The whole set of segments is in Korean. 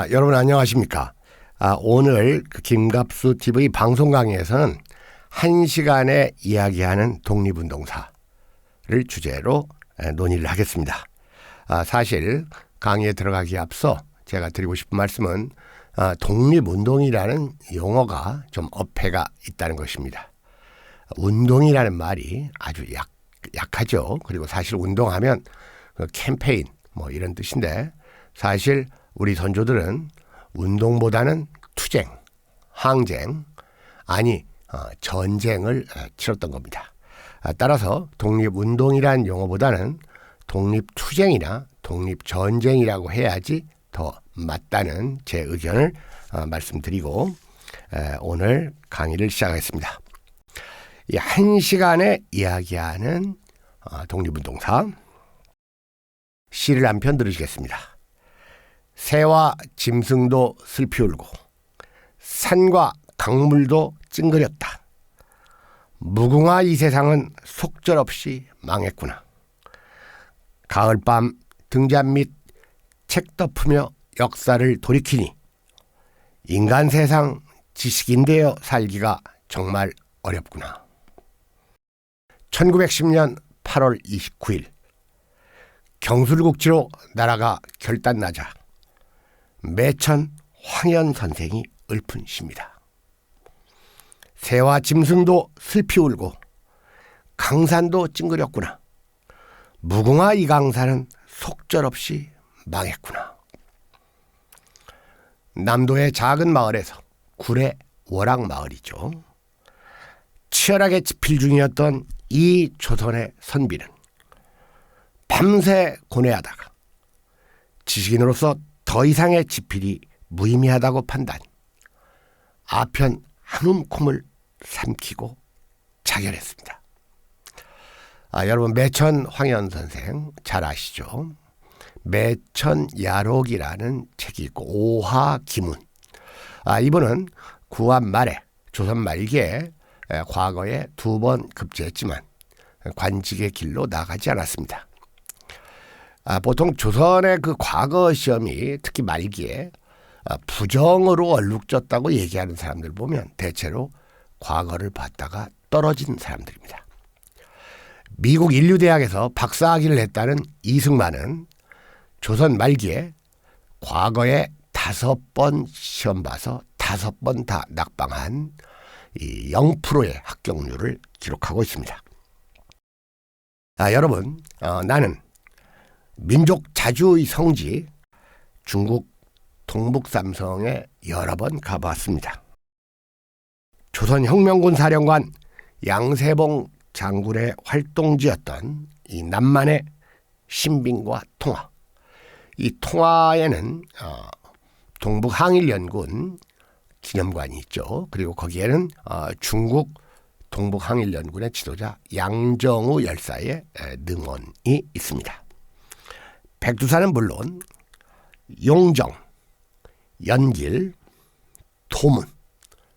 여러분 안녕하십니까? 오늘 그 김갑수 TV 방송 강의에서는 1시간에 이야기하는 독립운동사를 주제로 논의를 하겠습니다. 사실 강의에 들어가기에 앞서 제가 드리고 싶은 말씀은 독립운동이라는 용어가 좀 어폐가 있다는 것입니다. 운동이라는 말이 아주 약하죠. 그리고 사실 운동하면 그 캠페인 뭐 이런 뜻인데, 사실 우리 선조들은 운동보다는 투쟁, 항쟁, 전쟁을 치렀던 겁니다. 따라서 독립운동이란 용어보다는 독립투쟁이나 독립전쟁이라고 해야지 더 맞다는 제 의견을 말씀드리고 오늘 강의를 시작하겠습니다. 이 1시간에 이야기하는 독립운동사, 시를 한 편 들으시겠습니다. 새와 짐승도 슬피 울고 산과 강물도 찡그렸다. 무궁화 이 세상은 속절없이 망했구나. 가을밤 등잔 밑 책 덮으며 역사를 돌이키니 인간 세상 지식인되어 살기가 정말 어렵구나. 1910년 8월 29일 경술국지로 나라가 결단나자 매천 황현 선생이 읊은 시입니다. 새와 짐승도 슬피 울고 강산도 찡그렸구나. 무궁화 이 강산은 속절없이 망했구나. 남도의 작은 마을에서 구례 월악마을이죠. 치열하게 집필 중이었던 이 조선의 선비는 밤새 고뇌하다가 지식인으로서 더 이상의 집필이 무의미하다고 판단, 아편 한 움큼을 삼키고 자결했습니다. 여러분 매천 황현 선생 잘 아시죠? 매천야록이라는 책이 있고 오화기문. 이분은 구한 말에 조선 말기에 과거에 2번 급제했지만 관직의 길로 나가지 않았습니다. 보통 조선의 그 과거 시험이 특히 말기에 부정으로 얼룩졌다고 얘기하는 사람들 보면 대체로 과거를 봤다가 떨어진 사람들입니다. 미국 인류대학에서 박사학위를 했다는 이승만은 조선 말기에 과거에 5번 시험 봐서 5번 다 낙방한 이 0%의 합격률을 기록하고 있습니다. 여러분, 나는 민족 자주의 성지 중국 동북삼성에 여러 번 가봤습니다. 조선혁명군 사령관 양세봉 장군의 활동지였던 이 남만의 신빙과 통화. 이 통화에는 동북항일연군 기념관이 있죠. 그리고 거기에는 중국 동북항일연군의 지도자 양정우 열사의 능원이 있습니다. 백두산은 물론 용정, 연길, 도문,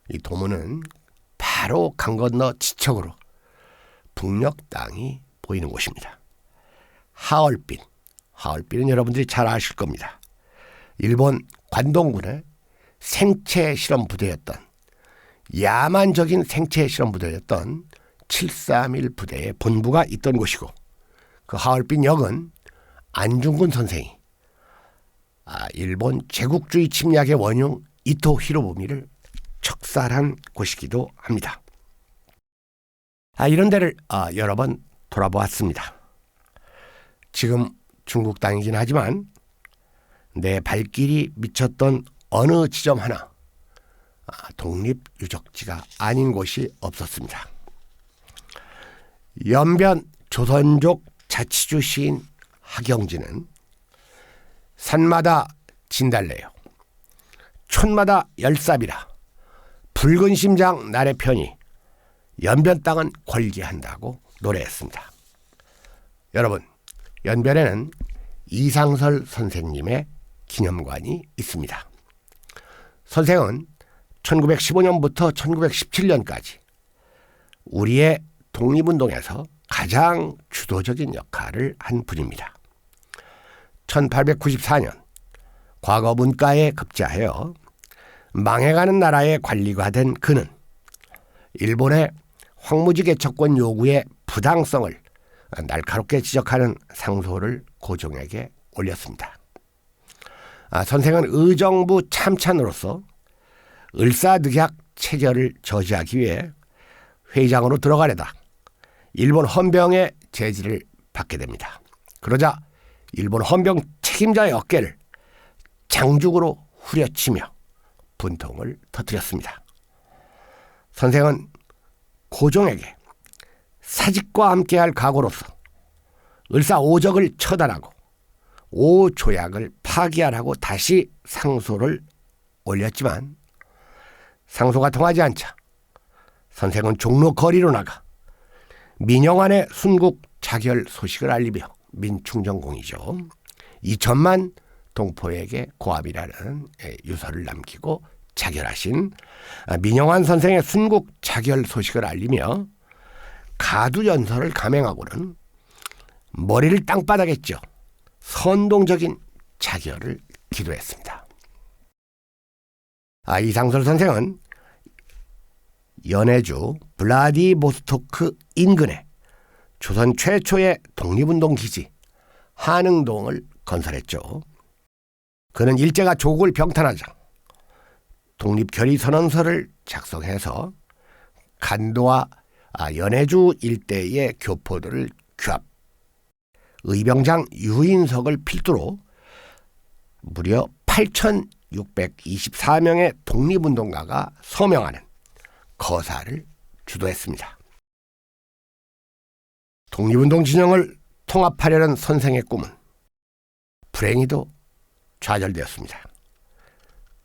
이 도문은 바로 강 건너 지척으로 북녘 땅이 보이는 곳입니다. 하얼빈은 여러분들이 잘 아실 겁니다. 일본 관동군의 생체 실험 부대였던, 야만적인 생체 실험 부대였던 731 부대의 본부가 있던 곳이고, 그 하얼빈역은 안중근 선생이 일본 제국주의 침략의 원흉 이토 히로부미를 척살한 곳이기도 합니다. 이런 데를 여러 번 돌아보았습니다. 지금 중국 땅이긴 하지만 내 발길이 미쳤던 어느 지점 하나 독립유적지가 아닌 곳이 없었습니다. 연변 조선족 자치주 시인 하경진은 산마다 진달래요, 촌마다 열삽이라 붉은 심장 날의 편이 연변 땅은 권리한다고 노래했습니다. 여러분, 연변에는 이상설 선생님의 기념관이 있습니다. 선생은 1915년부터 1917년까지 우리의 독립운동에서 가장 주도적인 역할을 한 분입니다. 1894년 과거 문과에 급제하여 망해가는 나라의 관리가 된 그는 일본의 황무지 개척권 요구의 부당성을 날카롭게 지적하는 상소를 고종에게 올렸습니다. 선생은 의정부 참찬으로서 을사늑약 체결을 저지하기 위해 회의장으로 들어가려다 일본 헌병의 제지를 받게 됩니다. 그러자 일본 헌병 책임자의 어깨를 장죽으로 후려치며 분통을 터뜨렸습니다. 선생은 고종에게 사직과 함께할 각오로서 을사오적을 처단하고 오조약을 파기하라고 다시 상소를 올렸지만 상소가 통하지 않자 선생은 종로 거리로 나가 민영환의 순국 자결 소식을 알리며 민충전공이죠. 2천만 동포에게 고함이라는 유서를 남기고 자결하신 민영환 선생의 순국 자결 소식을 알리며 가두연설을 감행하고는 머리를 땅바닥에 찧어 선동적인 자결을 기도했습니다. 이상솔 선생은 연해주 블라디보스토크 인근에 조선 최초의 독립운동 기지 한흥동을 건설했죠. 그는 일제가 조국을 병탄하자 독립결의선언서를 작성해서 간도와 연해주 일대의 교포들을 규합, 의병장 유인석을 필두로 무려 8,624명의 독립운동가가 서명하는 거사를 주도했습니다. 독립운동 진영을 통합하려는 선생의 꿈은 불행히도 좌절되었습니다.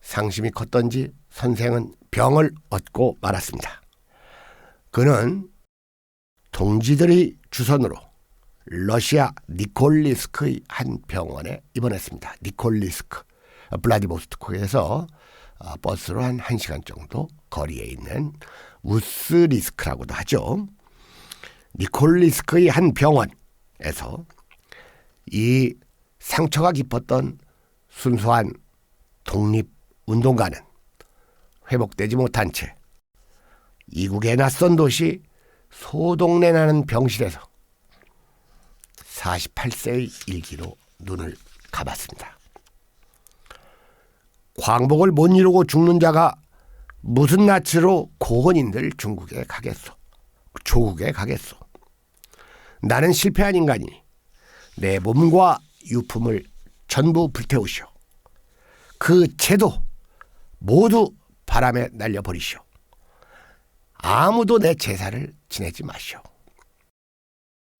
상심이 컸던지 선생은 병을 얻고 말았습니다. 그는 동지들의 주선으로 러시아 니콜리스크의 한 병원에 입원했습니다. 니콜리스크, 블라디보스토크에서 버스로 한 1시간 정도 거리에 있는 우스리스크라고도 하죠. 니콜리스크의 한 병원에서 이 상처가 깊었던 순수한 독립운동가는 회복되지 못한 채 이국의 낯선 도시 소동내 나는 병실에서 48세의 일기로 눈을 감았습니다. 광복을 못 이루고 죽는 자가 무슨 낯으로 고혼인들 중국에 가겠소. 조국에 가겠소. 나는 실패한 인간이니 내 몸과 유품을 전부 불태우시오. 그 채도 모두 바람에 날려버리시오. 아무도 내 제사를 지내지 마시오.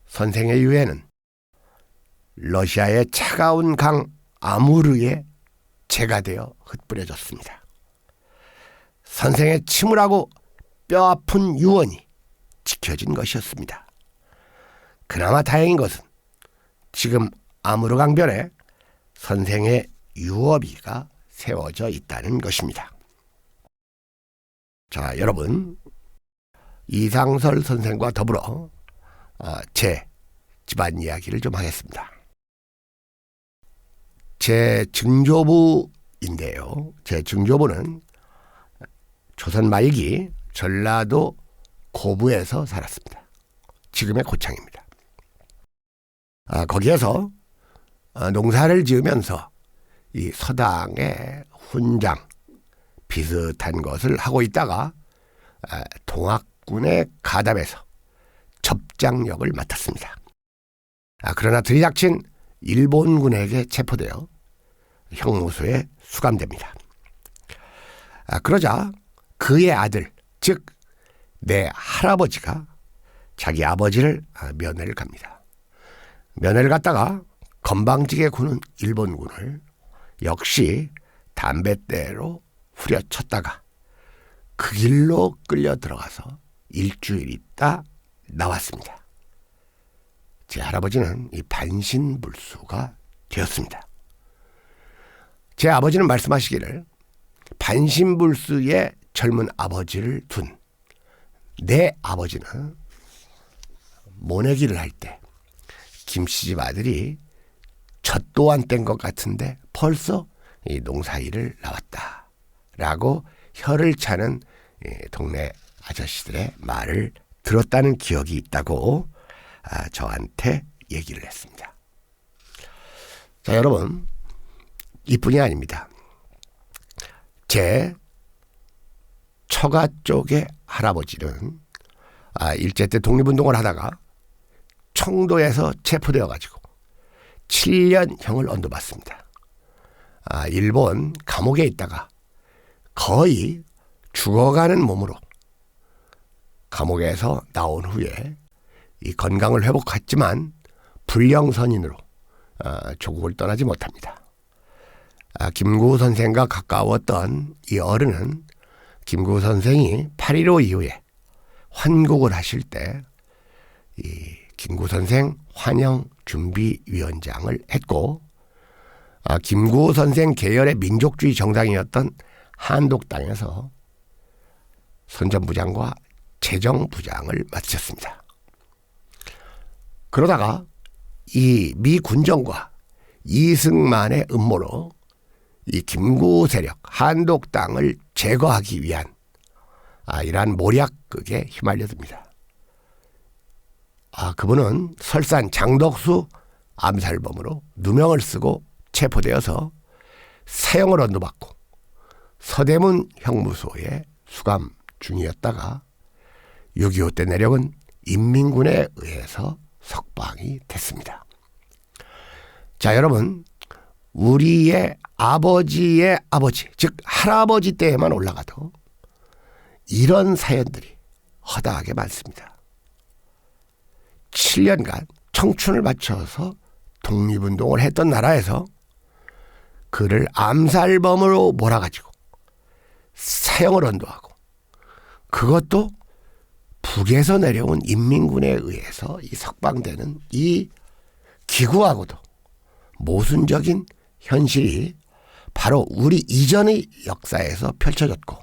선생의 유해는 러시아의 차가운 강 아무르에 재가 되어 흩뿌려졌습니다. 선생의 침울하고 뼈아픈 유언이 지켜진 것이었습니다. 그나마 다행인 것은 지금 아무르 강변에 선생의 유업이가 세워져 있다는 것입니다. 자, 여러분, 이상설 선생과 더불어 제 집안 이야기를 좀 하겠습니다. 제 증조부인데요. 제 증조부는 조선 말기 전라도 고부에서 살았습니다. 지금의 고창입니다. 거기에서 농사를 지으면서 이 서당의 훈장 비슷한 것을 하고 있다가 동학군에 가담해서 접장역을 맡았습니다. 그러나 들이닥친 일본군에게 체포되어 형무소에 수감됩니다. 그러자 그의 아들, 즉 내 할아버지가 자기 아버지를 면회를 갑니다. 면회를 갔다가 건방지게 구는 일본군을 역시 담뱃대로 후려쳤다가 그 길로 끌려 들어가서 일주일 있다 나왔습니다. 제 할아버지는 이 반신불수가 되었습니다. 제 아버지는 말씀하시기를 반신불수의 젊은 아버지를 둔 내 아버지는 모내기를 할 때 김씨집 아들이 젖도 안 뗀 것 같은데 벌써 이 농사일을 나왔다라고 혀를 차는 동네 아저씨들의 말을 들었다는 기억이 있다고 저한테 얘기를 했습니다. 자, 여러분, 이뿐이 아닙니다. 제 처가 쪽의 할아버지는 일제 때 독립운동을 하다가 청도에서 체포되어 가지고 7년형을 언도받습니다. 일본 감옥에 있다가 거의 죽어가는 몸으로 감옥에서 나온 후에 이 건강을 회복했지만 불령선인으로 조국을 떠나지 못합니다. 김구 선생과 가까웠던 이 어른은 김구 선생이 8.15 이후에 환국을 하실 때 이 김구 선생 환영준비위원장을 했고, 김구 선생 계열의 민족주의 정당이었던 한독당에서 선전부장과 재정부장을 맡으셨습니다. 그러다가 이 미 군정과 이승만의 음모로 이 김구 세력 한독당을 제거하기 위한 이러한 모략극에 휘말려듭니다. 그분은 설산 장덕수 암살범으로 누명을 쓰고 체포되어서 사형을 언도받고 서대문 형무소에 수감 중이었다가 6.25 때 내려온 인민군에 의해서 석방이 됐습니다. 자, 여러분, 우리의 아버지의 아버지, 즉 할아버지 때에만 올라가도 이런 사연들이 허다하게 많습니다. 7년간 청춘을 바쳐서 독립운동을 했던 나라에서 그를 암살범으로 몰아가지고 사형을 언도하고, 그것도 북에서 내려온 인민군에 의해서 이 석방되는 이 기구하고도 모순적인 현실이 바로 우리 이전의 역사에서 펼쳐졌고,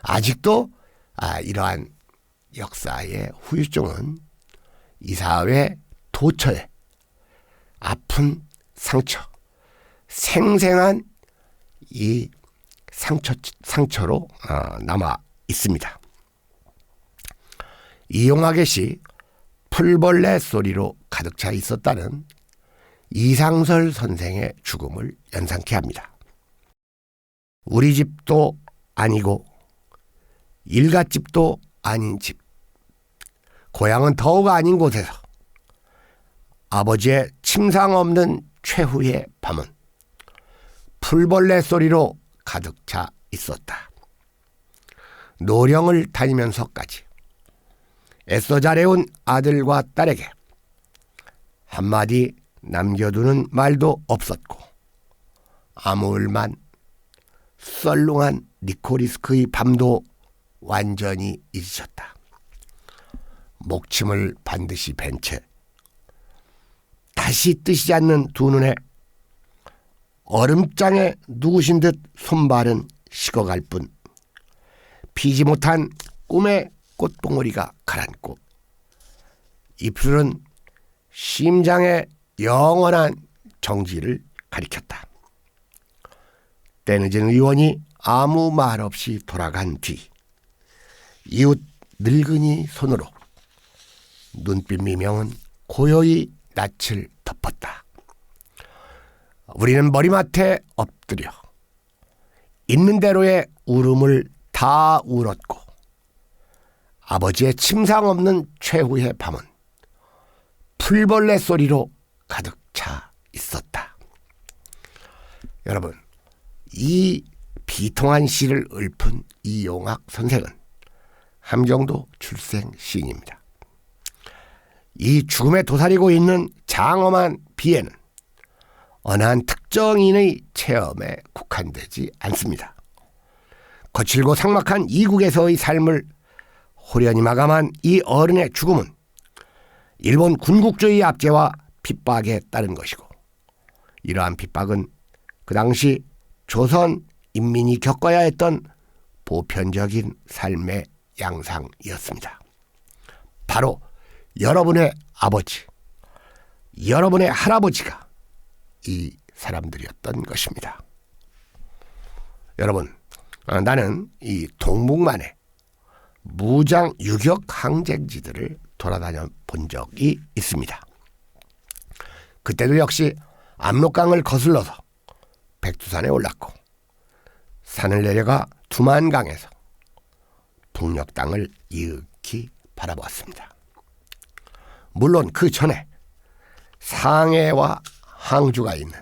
아직도 이러한 역사의 후유증은 이 사회 도처에 아픈 상처, 생생한 이 상처로 남아 있습니다. 이용학의 시 풀벌레 소리로 가득 차 있었다는 이상설 선생의 죽음을 연상케 합니다. 우리 집도 아니고 일갓집도 아닌 집, 고향은 더욱 아닌 곳에서 아버지의 침상 없는 최후의 밤은 풀벌레 소리로 가득 차 있었다. 노령을 다니면서까지 애써 잘해온 아들과 딸에게 한마디 남겨두는 말도 없었고, 암울만 썰렁한 니코리스크의 밤도 완전히 잊으셨다. 목침을 반드시 벤 채 다시 뜨시지 않는 두 눈에 얼음장에 누구신 듯 손발은 식어갈 뿐, 피지 못한 꿈의 꽃봉오리가 가라앉고 입술은 심장의 영원한 정지를 가리켰다. 때늦은 의원이 아무 말 없이 돌아간 뒤 이웃 늙은이 손으로 눈빛 미명은 고요히 낯을 덮었다. 우리는 머리맡에 엎드려 있는 대로의 울음을 다 울었고, 아버지의 침상 없는 최후의 밤은 풀벌레 소리로 가득 차 있었다. 여러분, 이 비통한 시를 읊은 이용학 선생은 함경도 출생 시인입니다. 이 죽음에 도사리고 있는 장엄한 비애는 어느 한 특정인의 체험에 국한되지 않습니다. 거칠고 삭막한 이국에서의 삶을 호련히 마감한 이 어른의 죽음은 일본 군국주의 압제와 핍박에 따른 것이고, 이러한 핍박은 그 당시 조선 인민이 겪어야 했던 보편적인 삶의 양상이었습니다. 바로 여러분의 아버지, 여러분의 할아버지가 이 사람들이었던 것입니다. 여러분, 나는 이 동북만의 무장 유격 항쟁지들을 돌아다녀 본 적이 있습니다. 그때도 역시 압록강을 거슬러서 백두산에 올랐고, 산을 내려가 두만강에서 북녘 땅을 이윽히 바라보았습니다. 물론 그 전에 상해와 항주가 있는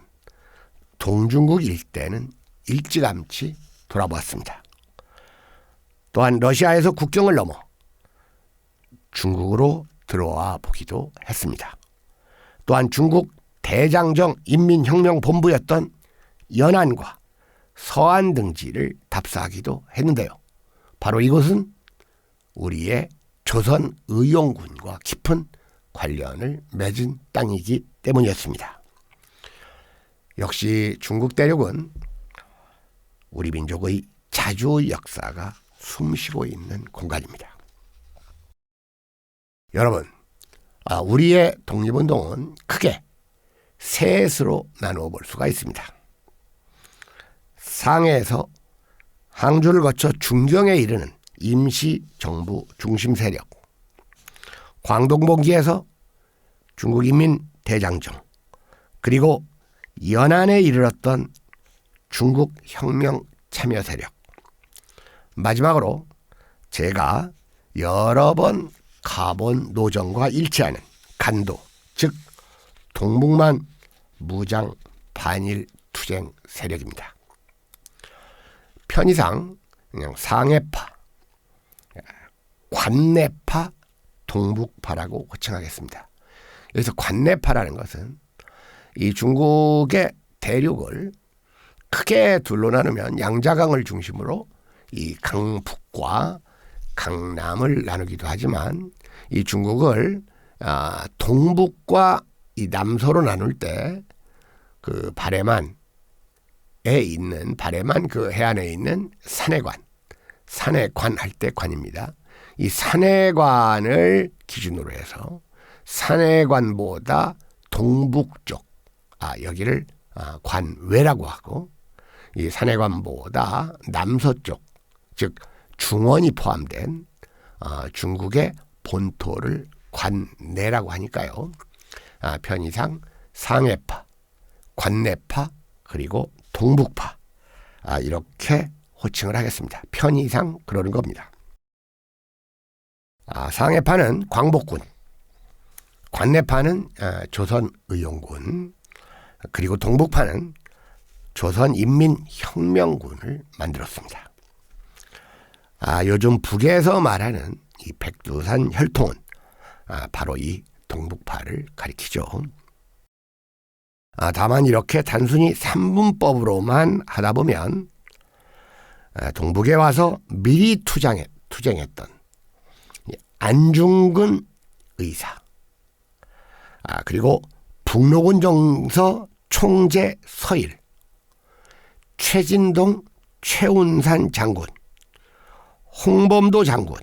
동중국 일대는 일찌감치 돌아보았습니다. 또한 러시아에서 국경을 넘어 중국으로 들어와 보기도 했습니다. 또한 중국 대장정 인민혁명본부였던 연안과 서안 등지를 답사하기도 했는데요. 바로 이곳은 우리의 조선 의용군과 깊은 관련을 맺은 땅이기 때문이었습니다. 역시 중국 대륙은 우리 민족의 자주 역사가 숨쉬고 있는 공간입니다. 여러분, 우리의 독립운동은 크게 셋으로 나누어 볼 수가 있습니다. 상해에서 항주를 거쳐 중경에 이르는 임시정부 중심 세력, 광동봉기에서 중국인민대장정, 그리고 연안에 이르렀던 중국 혁명 참여 세력, 마지막으로 제가 여러 번 가본 노정과 일치하는 간도, 즉 동북만 무장 반일 투쟁 세력입니다. 편의상 그냥 상해파, 관내파, 동북파라고 호칭하겠습니다. 여기서 관내파라는 것은 이 중국의 대륙을 크게 둘로 나누면 양자강을 중심으로 이 강북과 강남을 나누기도 하지만, 이 중국을 동북과 이 남서로 나눌 때 그 바레만에 있는, 바레만 그 해안에 있는 산해관 할 때 관입니다. 이 산해관을 기준으로 해서 산해관보다 동북쪽, 여기를 관외라고 하고, 이 산해관보다 남서쪽, 즉 중원이 포함된 중국의 본토를 관내라고 하니까요. 편의상 상해파, 관내파, 그리고 동북파, 이렇게 호칭을 하겠습니다. 편의상 그러는 겁니다. 상해파는 광복군, 관내파는 조선의용군, 그리고 동북파는 조선인민혁명군을 만들었습니다. 요즘 북에서 말하는 이 백두산 혈통은 바로 이 동북파를 가리키죠. 다만 이렇게 단순히 삼분법으로만 하다 보면 동북에 와서 미리 투쟁했던 안중근 의사, 그리고 북로군 정서 총재 서일, 최진동, 최운산 장군, 홍범도 장군,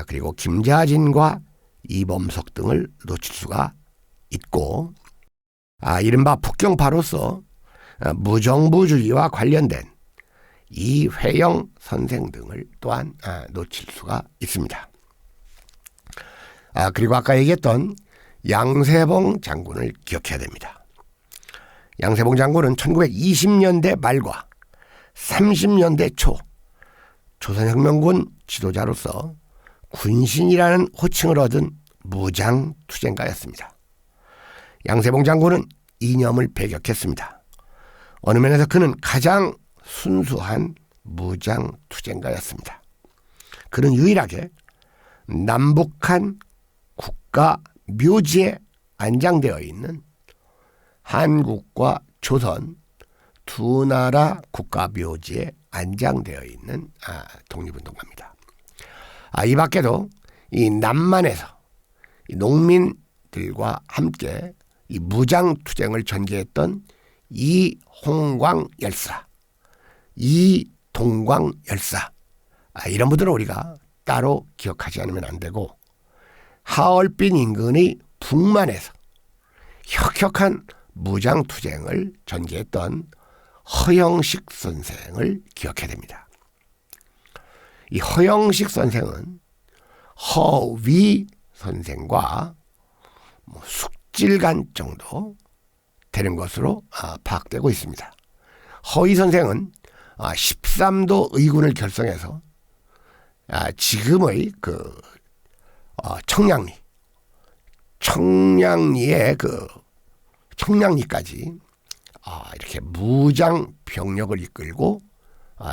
그리고 김자진과 이범석 등을 놓칠 수가 있고, 이른바 북경파로서 무정부주의와 관련된 이회영 선생 등을 또한 놓칠 수가 있습니다. 그리고 아까 얘기했던 양세봉 장군을 기억해야 됩니다. 양세봉 장군은 1920년대 말과 30년대 초 조선혁명군 지도자로서 군신이라는 호칭을 얻은 무장투쟁가였습니다. 양세봉 장군은 이념을 배격했습니다. 어느 면에서 그는 가장 순수한 무장투쟁가였습니다. 그는 유일하게 남북한 국가 묘지에 안장되어 있는 한국과 조선 두 나라 국가 묘지에 안장되어 있는 독립운동가입니다. 이 밖에도 이 남만에서 이 농민들과 함께 이 무장투쟁을 전개했던 이홍광 열사, 이동광 열사, 이런 분들은 우리가 따로 기억하지 않으면 안 되고, 하얼빈 인근의 북만에서 혁혁한 무장투쟁을 전개했던 허영식 선생을 기억해야 됩니다. 이 허영식 선생은 허위 선생과 숙질간 정도 되는 것으로 파악되고 있습니다. 허위 선생은 13도 의군을 결성해서 지금의 그 청량리의 그 청량리까지 이렇게 무장 병력을 이끌고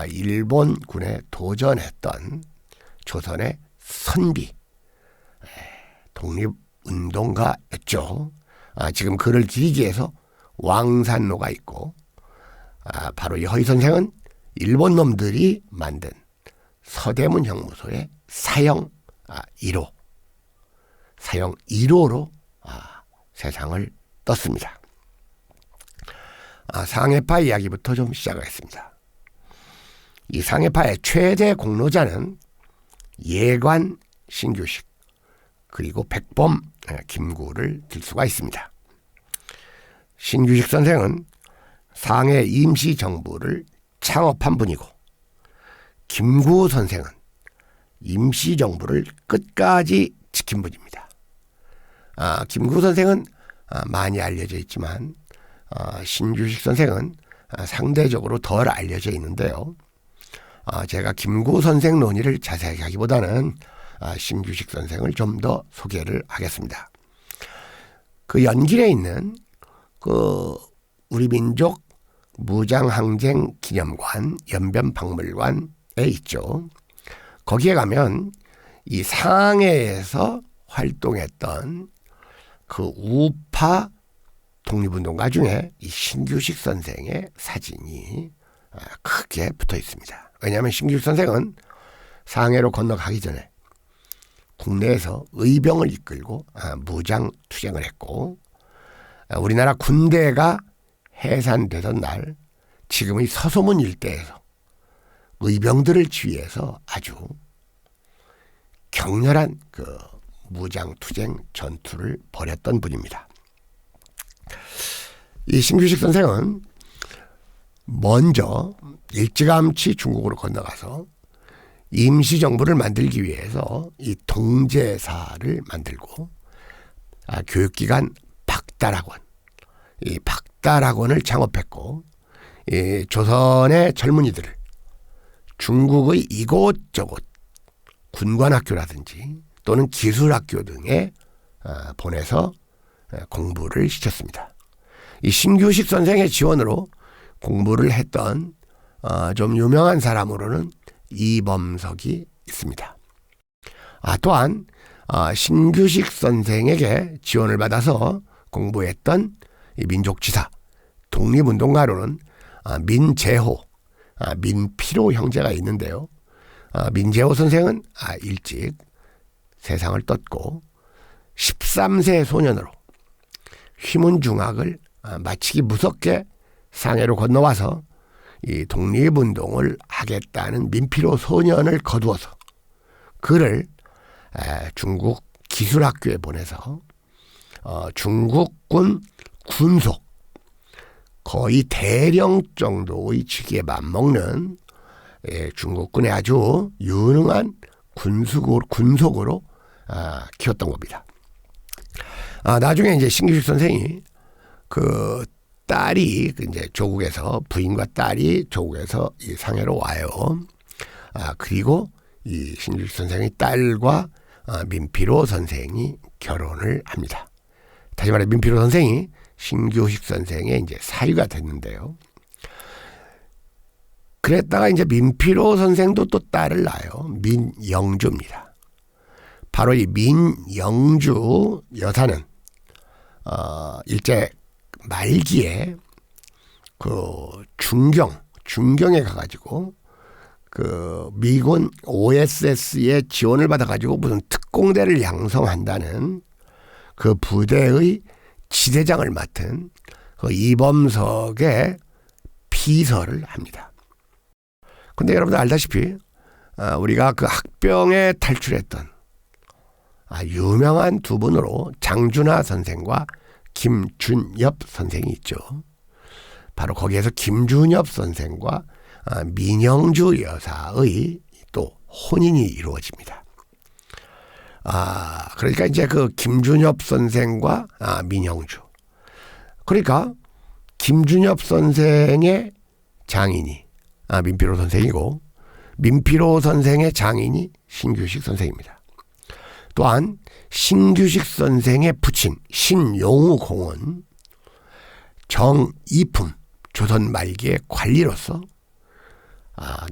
일본군에 도전했던 조선의 선비 독립운동가였죠. 지금 그를 기리지에서 왕산로가 있고 바로 이 허위 선생은 일본 놈들이 만든 서대문 형무소의 사형 1호로 세상을 떴습니다. 상해파 이야기부터 좀 시작하겠습니다. 이 상해파의 최대 공로자는 예관 신규식 그리고 백범 김구를 들 수가 있습니다. 신규식 선생은 상해 임시정부를 창업한 분이고 김구 선생은 임시정부를 끝까지 지킨 분입니다. 김구 선생은 많이 알려져 있지만 신규식 선생은 상대적으로 덜 알려져 있는데요. 제가 김구 선생 논의를 자세하게 하기보다는 신규식 선생을 좀 더 소개를 하겠습니다. 그 연길에 있는 그 우리 민족 무장항쟁 기념관 연변박물관에 있죠. 거기에 가면 이 상해에서 활동했던 그 우파 독립운동가 중에 이 신규식 선생의 사진이 크게 붙어 있습니다. 왜냐하면 신규식 선생은 상해로 건너가기 전에 국내에서 의병을 이끌고 무장 투쟁을 했고 우리나라 군대가 해산되던 날 지금의 서소문 일대에서 의병들을 지휘해서 아주 격렬한 그 무장 투쟁 전투를 벌였던 분입니다. 이 신규식 선생은 먼저 일찌감치 중국으로 건너가서 임시정부를 만들기 위해서 이 동제사를 만들고 교육기관 박달학원, 이 박달학원을 창업했고 이 조선의 젊은이들을 중국의 이곳저곳 군관학교라든지 또는 기술학교 등에 보내서 공부를 시켰습니다. 이 신규식 선생의 지원으로 공부를 했던 좀 유명한 사람으로는 이범석이 있습니다. 또한 신규식 선생에게 지원을 받아서 공부했던 이 민족지사, 독립운동가로는 민재호, 민피로 형제가 있는데요. 민재호 선생은 일찍 세상을 떴고 13세 소년으로 휘문중학을 마치기 무섭게 상해로 건너와서 이 독립운동을 하겠다는 민피로 소년을 거두어서 그를 중국 기술학교에 보내서 중국군 군속 거의 대령 정도의 직위에 맞먹는 중국군의 아주 유능한 군속으로 키웠던 겁니다. 나중에 이제 신규식 선생이 그 딸이 이제 조국에서 부인과 딸이 조국에서 이 상해로 와요. 그리고 이 신규식 선생의 딸과 민피로 선생이 결혼을 합니다. 다시 말해 민피로 선생이 신규식 선생의 이제 사위가 됐는데요. 그랬다가 이제 민피로 선생도 또 딸을 낳아요. 민영주입니다. 바로 이 민영주 여사는 일제 말기에 그 중경에 가가지고 그 미군 OSS의 지원을 받아가지고 무슨 특공대를 양성한다는 그 부대의 지대장을 맡은 그 이범석의 비서를 합니다. 근데 여러분들 알다시피 우리가 그 학병에 탈출했던 유명한 두 분으로 장준하 선생과 김준엽 선생이 있죠. 바로 거기에서 김준엽 선생과 민영주 여사의 또 혼인이 이루어집니다. 그러니까 이제 그 김준엽 선생과 민영주. 그러니까 김준엽 선생의 장인이 민필호 선생이고, 민필호 선생의 장인이 신규식 선생입니다. 또한 신규식 선생의 부친 신용우 공은 정이품 조선 말기의 관리로서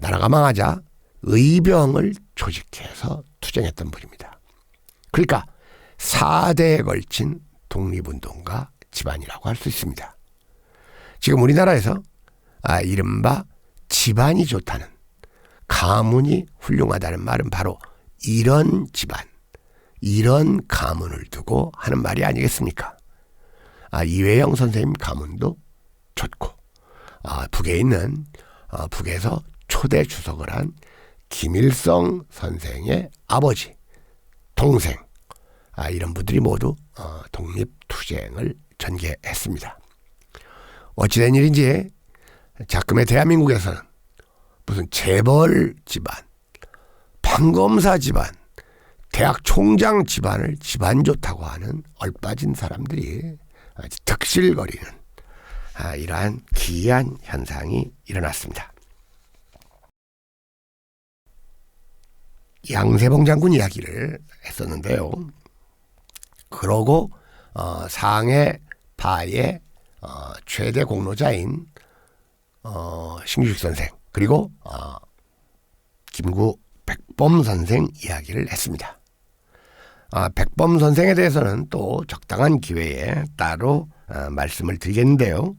나라가 망하자 의병을 조직해서 투쟁했던 분입니다. 그러니까 4대에 걸친 독립운동가 집안이라고 할 수 있습니다. 지금 우리나라에서 이른바 집안이 좋다는, 가문이 훌륭하다는 말은 바로 이런 집안, 이런 가문을 두고 하는 말이 아니겠습니까? 이회영 선생님 가문도 좋고, 북에 있는 북에서 초대 주석을 한 김일성 선생의 아버지, 동생, 이런 분들이 모두 독립투쟁을 전개했습니다. 어찌된 일인지 자금의 대한민국에서는 무슨 재벌 집안, 판검사 집안, 대학 총장 집안을 집안 좋다고 하는 얼빠진 사람들이 득실거리는 이러한 기이한 현상이 일어났습니다. 양세봉 장군 이야기를 했었는데요. 그러고 상해파의 최대 공로자인 신규식 선생, 그리고 김구 백범 선생 이야기를 했습니다. 백범 선생에 대해서는 또 적당한 기회에 따로 말씀을 드리겠는데요.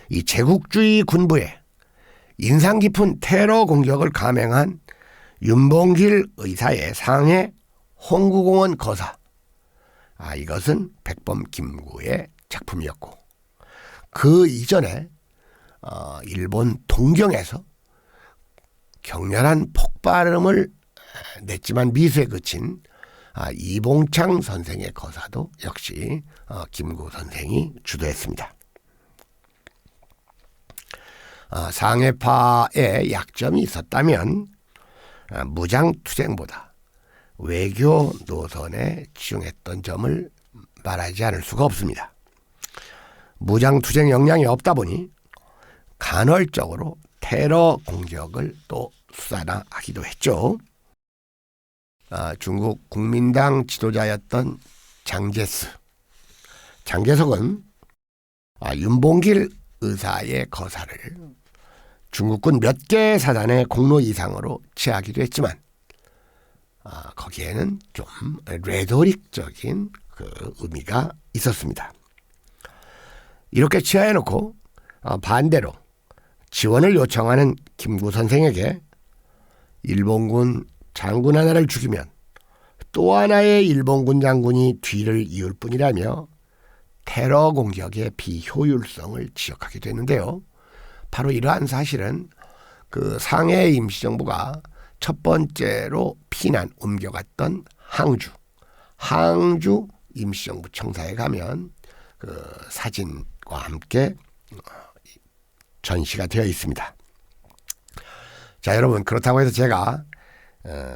이 제국주의 군부에 인상 깊은 테러 공격을 감행한 윤봉길 의사의 상해 홍구공원 거사, 이것은 백범 김구의 작품이었고, 그 이전에 일본 동경에서 격렬한 폭발음을 냈지만 미수에 그친 이봉창 선생의 거사도 역시 김구 선생이 주도했습니다. 상해파에 약점이 있었다면 무장투쟁보다 외교 노선에 치중했던 점을 말하지 않을 수가 없습니다. 무장투쟁 역량이 없다 보니 간헐적으로 테러 공격을 또 수사하기도 했죠. 중국 국민당 지도자였던 장제석은 윤봉길 의사의 거사를 중국군 몇 개 사단의 공로 이상으로 취하기도 했지만 거기에는 좀 레토릭적인 그 의미가 있었습니다. 이렇게 취하해놓고 반대로 지원을 요청하는 김구 선생에게 일본군 장군 하나를 죽이면 또 하나의 일본군 장군이 뒤를 이을 뿐이라며 테러 공격의 비효율성을 지적하게 됐는데요. 바로 이러한 사실은 그 상해 임시정부가 첫 번째로 피난 옮겨갔던 항주 임시정부 청사에 가면 그 사진과 함께 전시가 되어 있습니다. 자, 여러분, 그렇다고 해서 제가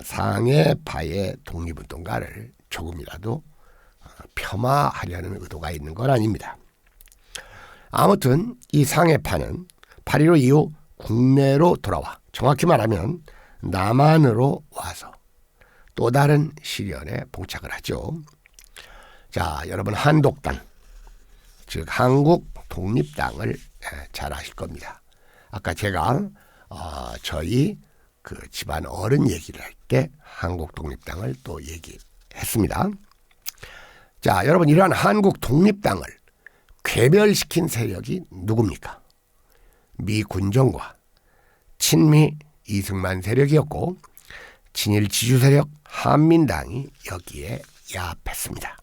상해파의 독립운동가를 조금이라도 폄하하려는 의도가 있는 건 아닙니다. 아무튼 이 상해파는 8.15 이후 국내로 돌아와, 정확히 말하면 남한으로 와서 또 다른 시련에 봉착을 하죠. 자, 여러분, 한독당, 즉 한국 독립당을 잘 아실 겁니다. 아까 제가 저희 그 집안 어른 얘기를 할 때 한국 독립당을 또 얘기했습니다. 자, 여러분, 이러한 한국 독립당을 괴멸시킨 세력이 누굽니까? 미 군정과 친미 이승만 세력이었고, 친일 지주 세력 한민당이 여기에 야합했습니다.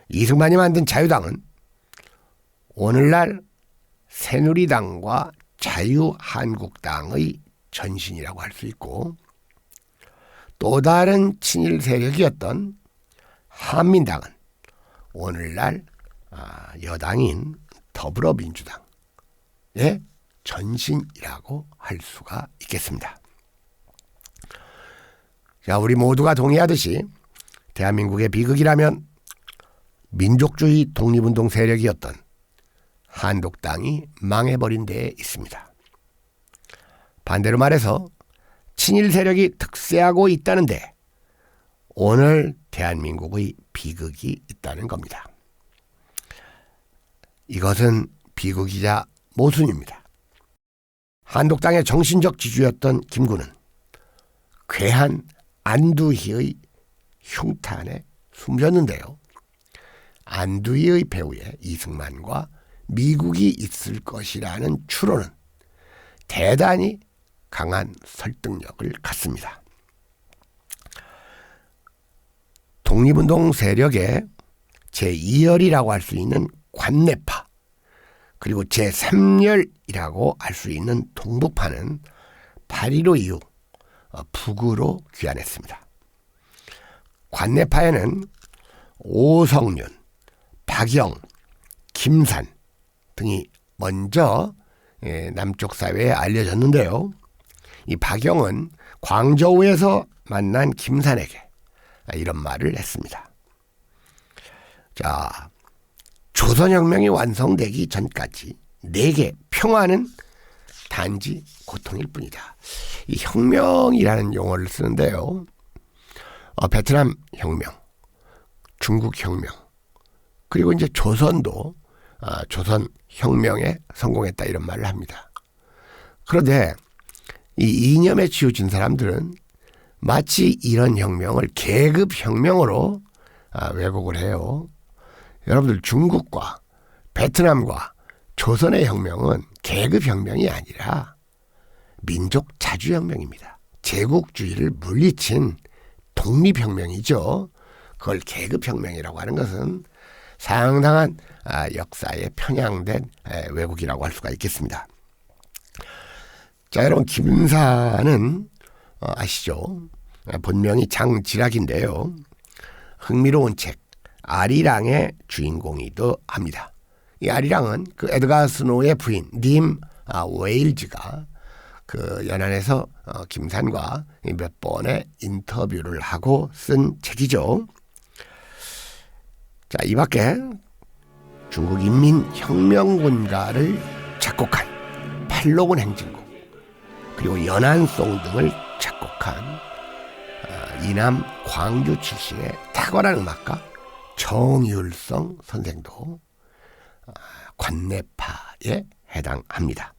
이승만이 만든 자유당은 오늘날 새누리당과 자유한국당의 전신이라고 할 수 있고, 또 다른 친일 세력이었던 한민당은 오늘날 여당인 더불어민주당, 전신이라고 할 수가 있겠습니다. 자, 우리 모두가 동의하듯이 대한민국의 비극이라면 민족주의 독립운동 세력이었던 한독당이 망해버린 데에 있습니다. 반대로 말해서 친일 세력이 득세하고 있다는데 오늘 대한민국의 비극이 있다는 겁니다. 이것은 비극이자 모순입니다. 한독당의 정신적 지주였던 김구는 괴한 안두희의 흉탄에 숨졌는데요. 안두희의 배후에 이승만과 미국이 있을 것이라는 추론은 대단히 강한 설득력을 갖습니다. 독립운동 세력의 제2열이라고 할 수 있는 관내파, 그리고 제3열이라고 할 수 있는 동북파는 8.15 이후 북으로 귀환했습니다. 관내파에는 오성윤, 박영, 김산 등이 먼저 남쪽 사회에 알려졌는데요. 이 박영은 광저우에서 만난 김산에게 이런 말을 했습니다. 자, 조선혁명이 완성되기 전까지 내게 평화는 단지 고통일 뿐이다. 이 혁명이라는 용어를 쓰는데요. 베트남 혁명, 중국 혁명, 그리고 이제 조선도 조선 혁명에 성공했다 이런 말을 합니다. 그런데 이 이념에 치우친 사람들은 마치 이런 혁명을 계급 혁명으로 왜곡을 해요. 여러분들, 중국과 베트남과 조선의 혁명은 계급 혁명이 아니라 민족 자주혁명입니다. 제국주의를 물리친 독립혁명이죠. 그걸 계급혁명이라고 하는 것은 상당한 역사에 편향된 왜곡이라고 할 수가 있겠습니다. 자, 여러분, 김산은 아시죠? 본명이 장지락인데요. 흥미로운 책 아리랑의 주인공이기도 합니다. 이 아리랑은 그 에드가 스노우의 부인 님 웨일즈가 그 연안에서 김산과 몇 번의 인터뷰를 하고 쓴 책이죠. 자, 이 밖에 중국 인민혁명군가를 작곡한 팔로군 행진곡, 그리고 연안송 등을 작곡한 이남 광주 출신의 탁월한 음악가 정율성 선생도 관내파에 해당합니다.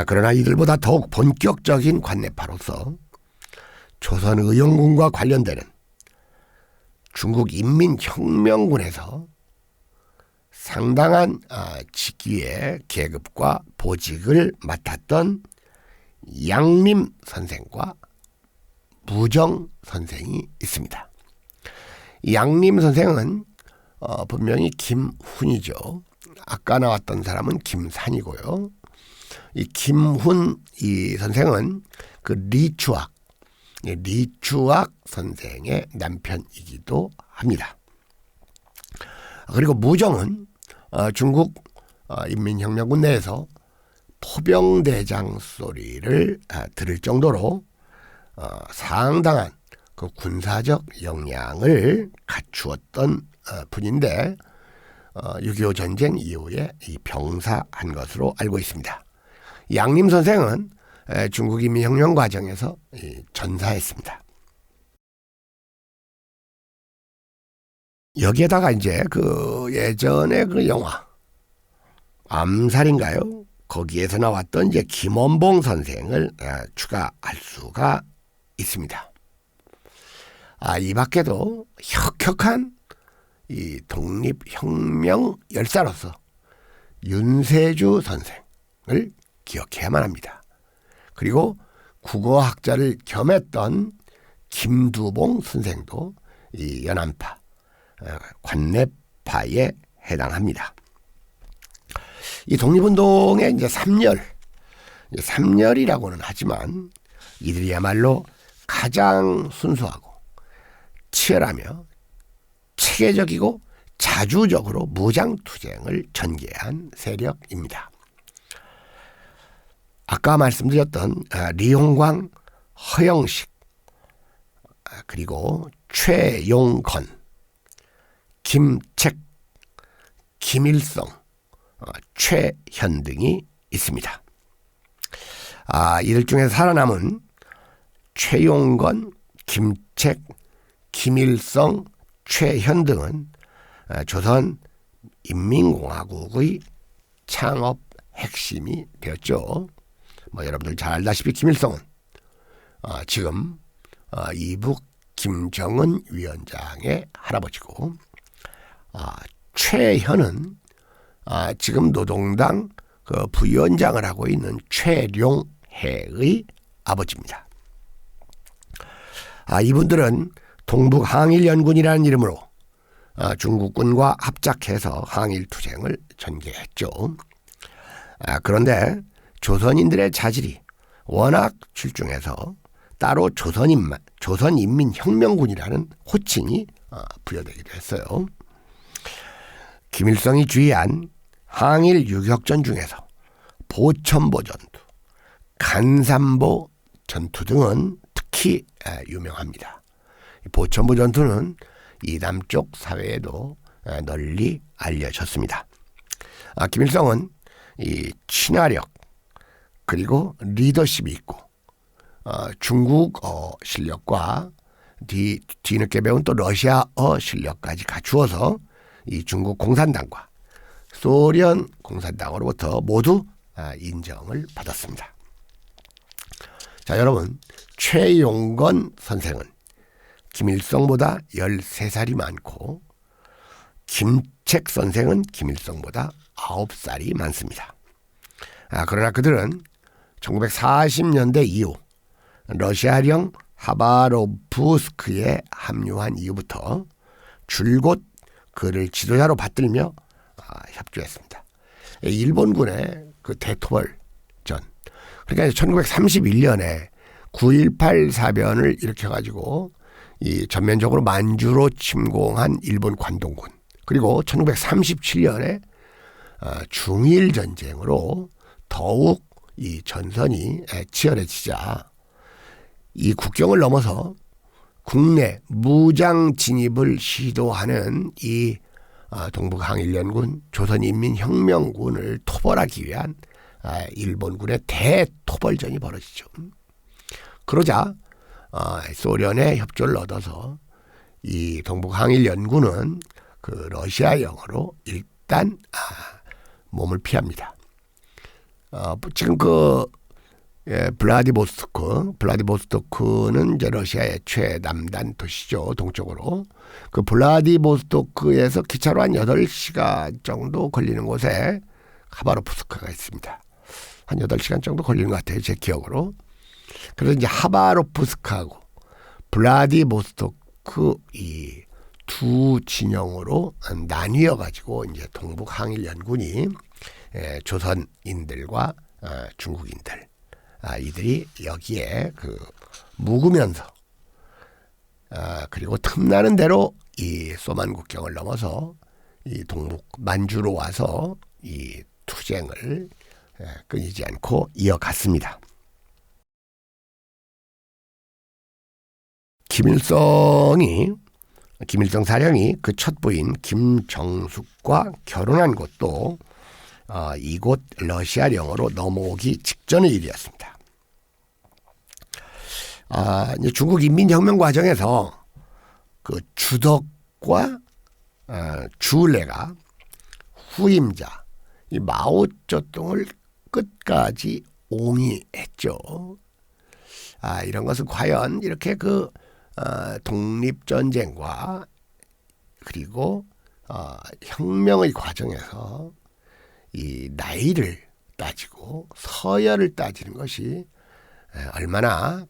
그러나 이들보다 더욱 본격적인 관내파로서 조선의용군과 관련되는 중국 인민혁명군에서 상당한 직위의 계급과 보직을 맡았던 양림 선생과 무정 선생이 있습니다. 양림 선생은 분명히 김훈이죠. 아까 나왔던 사람은 김산이고요. 이 김훈 이 선생은 그 리추악 선생의 남편이기도 합니다. 그리고 무정은 중국 인민혁명군 내에서 포병대장 소리를 들을 정도로 상당한 그 군사적 역량을 갖추었던 분인데 6.25 전쟁 이후에 이 병사한 것으로 알고 있습니다. 양림 선생은 중국 인민혁명 과정에서 전사했습니다. 여기에다가 이제 그 예전에 그 영화 암살인가요? 거기에서 나왔던 이제 김원봉 선생을 추가할 수가 있습니다. 이 밖에도 혁혁한 이 독립혁명 열사로서 윤세주 선생을 기억해야만 합니다. 그리고 국어학자를 겸했던 김두봉 선생도 이 연안파, 관내파에 해당합니다. 이 독립운동의 이제 3열이라고는 하지만 이들이야말로 가장 순수하고 치열하며 체계적이고 자주적으로 무장투쟁을 전개한 세력입니다. 아까 말씀드렸던 리홍광, 허영식, 그리고 최용건, 김책, 김일성, 최현 등이 있습니다. 이들 중에 살아남은 최용건, 김책, 김일성, 최현 등은 조선 인민공화국의 창업 핵심이 되었죠. 여러분들 잘 알다시피 김일성은 지금 이북 김정은 위원장의 할아버지고, 최현은 지금 노동당 그 부위원장을 하고 있는 최룡해의 아버지입니다. 이분들은 동북항일연군이라는 이름으로 중국군과 합작해서 항일투쟁을 전개했죠. 그런데 조선인들의 자질이 워낙 출중해서 따로 조선인민혁명군이라는 호칭이 부여되기도 했어요. 김일성이 주의한 항일 유격전 중에서 보천보 전투, 간산보 전투 등은 특히 유명합니다. 보천보 전투는 이남쪽 사회에도 널리 알려졌습니다. 김일성은 이 친화력 그리고 리더십이 있고 중국어 실력과 뒤늦게 배운 또 러시아어 실력까지 갖추어서 이 중국 공산당과 소련 공산당으로부터 모두 인정을 받았습니다. 자, 여러분, 최용건 선생은 김일성보다 13살이 많고 김책 선생은 김일성보다 9살이 많습니다. 그러나 그들은 1940년대 이후 러시아령 하바로브스크에 합류한 이후부터 줄곧 그를 지도자로 받들며 협조했습니다. 일본군의 그 대토벌전, 그러니까 1931년에 9.18 사변을 일으켜가지고 이 전면적으로 만주로 침공한 일본 관동군, 그리고 1937년에 중일 전쟁으로 더욱 이 전선이 치열해지자 이 국경을 넘어서 국내 무장 진입을 시도하는 이 동북항일연군, 조선인민혁명군을 토벌하기 위한 일본군의 대토벌전이 벌어지죠. 그러자 소련의 협조를 얻어서 이 동북항일연군은 그 러시아영으로 일단 몸을 피합니다. 지금 블라디보스토크는 이제 러시아의 최남단 도시죠. 동쪽으로. 그 블라디보스토크에서 기차로 한 8시간 정도 걸리는 곳에 하바로프스크가 있습니다. 한 8시간 정도 걸리는 것 같아요. 제 기억으로. 그래서 이제 하바로프스크하고 블라디보스토크 이 두 진영으로 나뉘어 가지고 이제 동북항일연군이 조선인들과 중국인들 이들이 여기에 묵으면서 그리고 틈나는 대로 이 소만 국경을 넘어서 이 동북 만주로 와서 이 투쟁을 끊이지 않고 이어갔습니다. 김일성 사령이 그 첫 부인 김정숙과 결혼한 곳도 이곳 러시아령으로 넘어오기 전의 일이었습니다. 이제 중국 인민혁명 과정에서 그 주덕과 주례가 후임자 이 마오쩌둥을 끝까지 옹이했죠. 이런 것은 과연 이렇게 독립전쟁과 그리고 혁명의 과정에서 이 나이를 따지고 서열을 따지는 것이 얼마나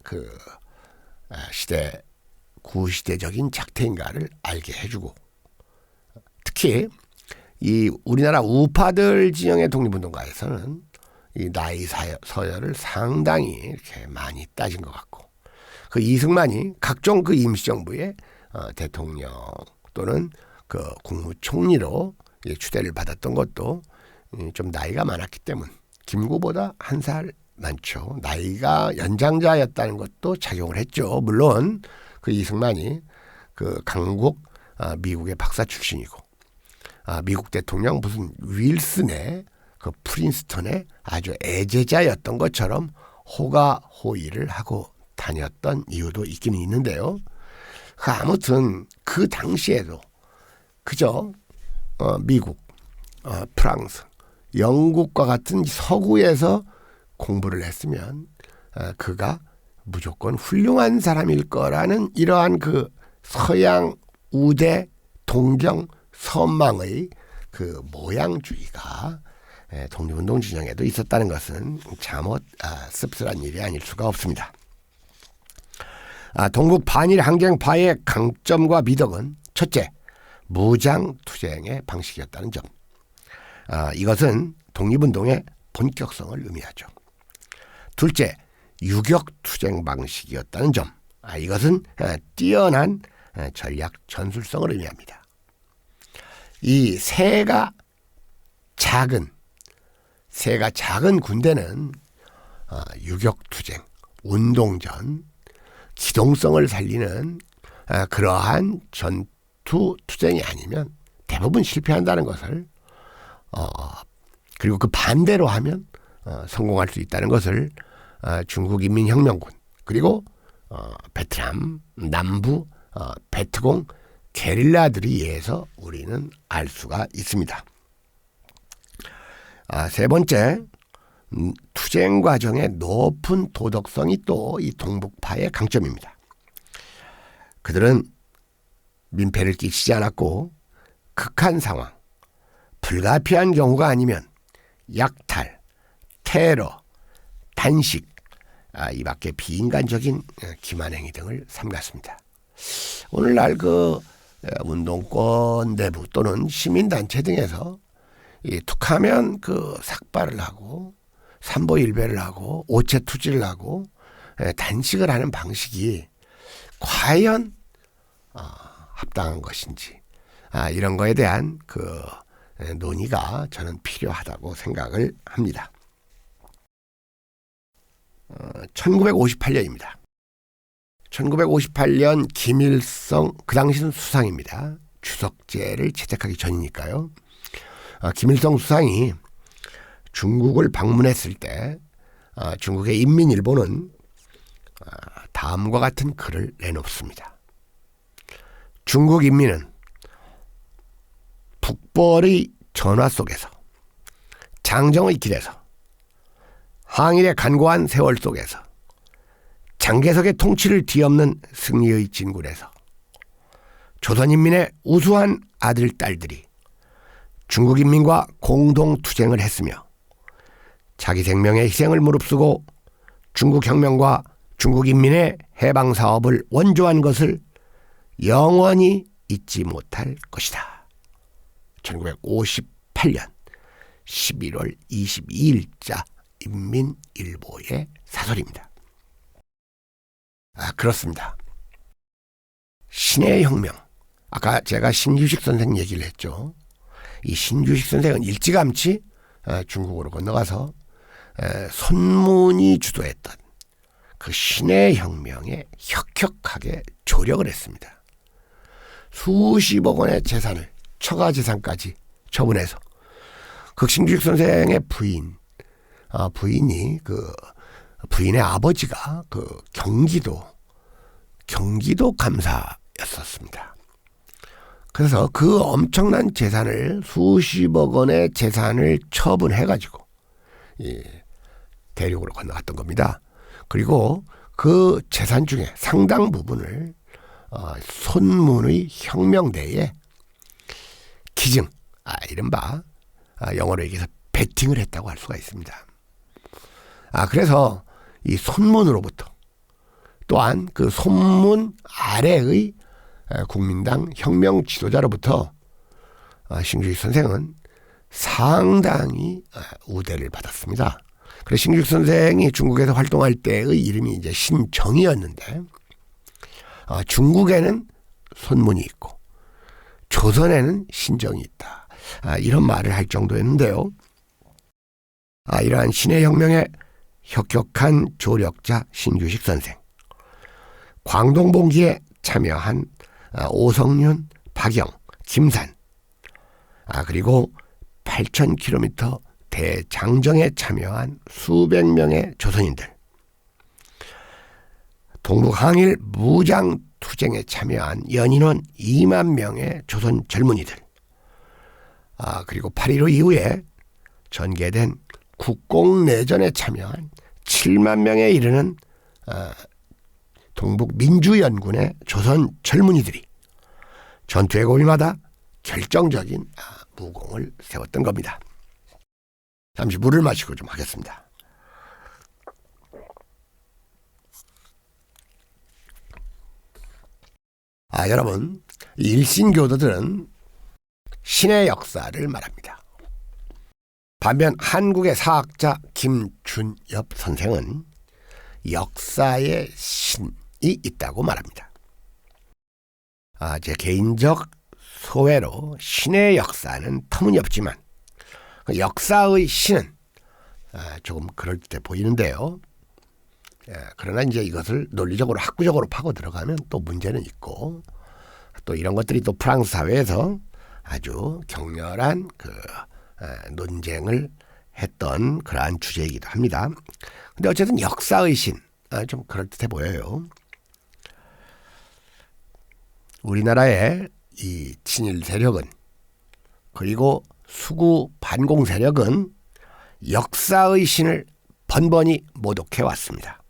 구시대적인 작태인가를 알게 해주고, 특히 이 우리나라 우파들 진영의 독립운동가에서는 이 나이 서열을 상당히 이렇게 많이 따진 것 같고, 그 이승만이 각종 그 임시정부의 대통령 또는 그 국무총리로 추대를 받았던 것도 좀 나이가 많았기 때문, 김구보다 한 살 많죠. 나이가 연장자였다는 것도 작용을 했죠. 물론 그 이승만이 그 강국 미국의 박사 출신이고, 미국 대통령 무슨 윌슨의 그 프린스턴의 아주 애제자였던 것처럼 호가호의를 하고 다녔던 이유도 있기는 있는데요. 아무튼 그 당시에도 그저 미국, 프랑스, 영국과 같은 서구에서 공부를 했으면 그가 무조건 훌륭한 사람일 거라는 이러한 그 서양 우대 동경 선망의 그 모양주의가 독립운동 진영에도 있었다는 것은 잠옷 씁쓸한 일이 아닐 수가 없습니다. 동북 반일 항쟁파의 강점과 미덕은 첫째, 무장투쟁의 방식이었다는 점. 이것은 독립운동의 본격성을 의미하죠. 둘째, 유격투쟁 방식이었다는 점. 이것은 뛰어난 전략 전술성을 의미합니다. 이 새가 작은 군대는 유격투쟁, 운동전, 기동성을 살리는 그러한 전투투쟁이 아니면 대부분 실패한다는 것을, 그리고 그 반대로 하면 성공할 수 있다는 것을 중국인민혁명군, 그리고 베트남 남부 베트공 게릴라들에 의해서 우리는 알 수가 있습니다. 세 번째, 투쟁 과정의 높은 도덕성이 또 이 동북파의 강점입니다. 그들은 민폐를 끼치지 않았고, 극한 상황, 불가피한 경우가 아니면 약탈, 테러, 단식, 이 밖에 비인간적인 기만행위 등을 삼갔습니다. 오늘날 그 운동권 내부 또는 시민단체 등에서 툭하면 그 삭발을 하고 삼보일배를 하고 오체투지를 하고 단식을 하는 방식이 과연 합당한 것인지, 이런 거에 대한 그 논의가 저는 필요하다고 생각을 합니다. 1958년입니다. 1958년 김일성, 그 당시는 수상입니다. 주석제를 채택하기 전이니까요. 김일성 수상이 중국을 방문했을 때 중국의 인민일보는 다음과 같은 글을 내놓습니다. 중국 인민은 북벌의 전화 속에서, 장정의 길에서, 항일의 간고한 세월 속에서, 장개석의 통치를 뒤엎는 승리의 진군에서 조선인민의 우수한 아들, 딸들이 중국인민과 공동투쟁을 했으며 자기 생명의 희생을 무릅쓰고 중국혁명과 중국인민의 해방사업을 원조한 것을 영원히 잊지 못할 것이다. 1958년 11월 22일자 인민일보의 사설입니다. 그렇습니다. 신의 혁명, 아까 제가 신규식 선생 얘기를 했죠. 이 신규식 선생은 일찌감치 중국으로 건너가서 손문이 주도했던 그 신의 혁명에 혁혁하게 조력을 했습니다. 수십억 원의 재산을, 처가재산까지 처분해서 그 신규식 선생의 부인이 그 부인의 아버지가 그 경기도 감사였었습니다. 그래서 그 엄청난 재산을, 수십억 원의 재산을 처분해가지고 대륙으로 건너갔던 겁니다. 그리고 그 재산 중에 상당 부분을 손문의 혁명대에 기증, 이른바 영어로 얘기해서 베팅을 했다고 할 수가 있습니다. 그래서 이 손문으로부터, 또한 그 손문 아래의 국민당 혁명 지도자로부터 신규식 선생은 상당히 우대를 받았습니다. 그래서 신규식 선생이 중국에서 활동할 때의 이름이 이제 신정이었는데, 중국에는 손문이 있고 조선에는 신정이 있다. 이런 말을 할 정도였는데요. 이러한 신의 혁명에 혁혁한 조력자 신규식 선생, 광동봉기에 참여한 오성윤, 박영, 김산, 그리고 8,000km 대장정에 참여한 수백 명의 조선인들, 동북항일 무장투쟁에 참여한 연인원 2만 명의 조선 젊은이들, 그리고 8.15 이후에 전개된 국공내전에 참여한 7만 명에 이르는 동북민주연군의 조선 젊은이들이 전투의 고비마다 결정적인 무공을 세웠던 겁니다. 잠시 물을 마시고 좀 하겠습니다. 여러분, 일신교도들은 신의 역사를 말합니다. 반면 한국의 사학자 김준엽 선생은 역사의 신이 있다고 말합니다. 제 개인적 소회로 신의 역사는 터무니없지만 역사의 신은 조금 그럴듯해 보이는데요. 그러나 이제 이것을 논리적으로 학구적으로 파고 들어가면 또 문제는 있고, 또 이런 것들이 또 프랑스 사회에서 아주 격렬한 논쟁을 했던 그러한 주제이기도 합니다. 근데 어쨌든 역사의 신, 좀 그럴듯해 보여요. 우리나라의 이 친일 세력은, 그리고 수구 반공 세력은 역사의 신을 번번이 모독해 왔습니다.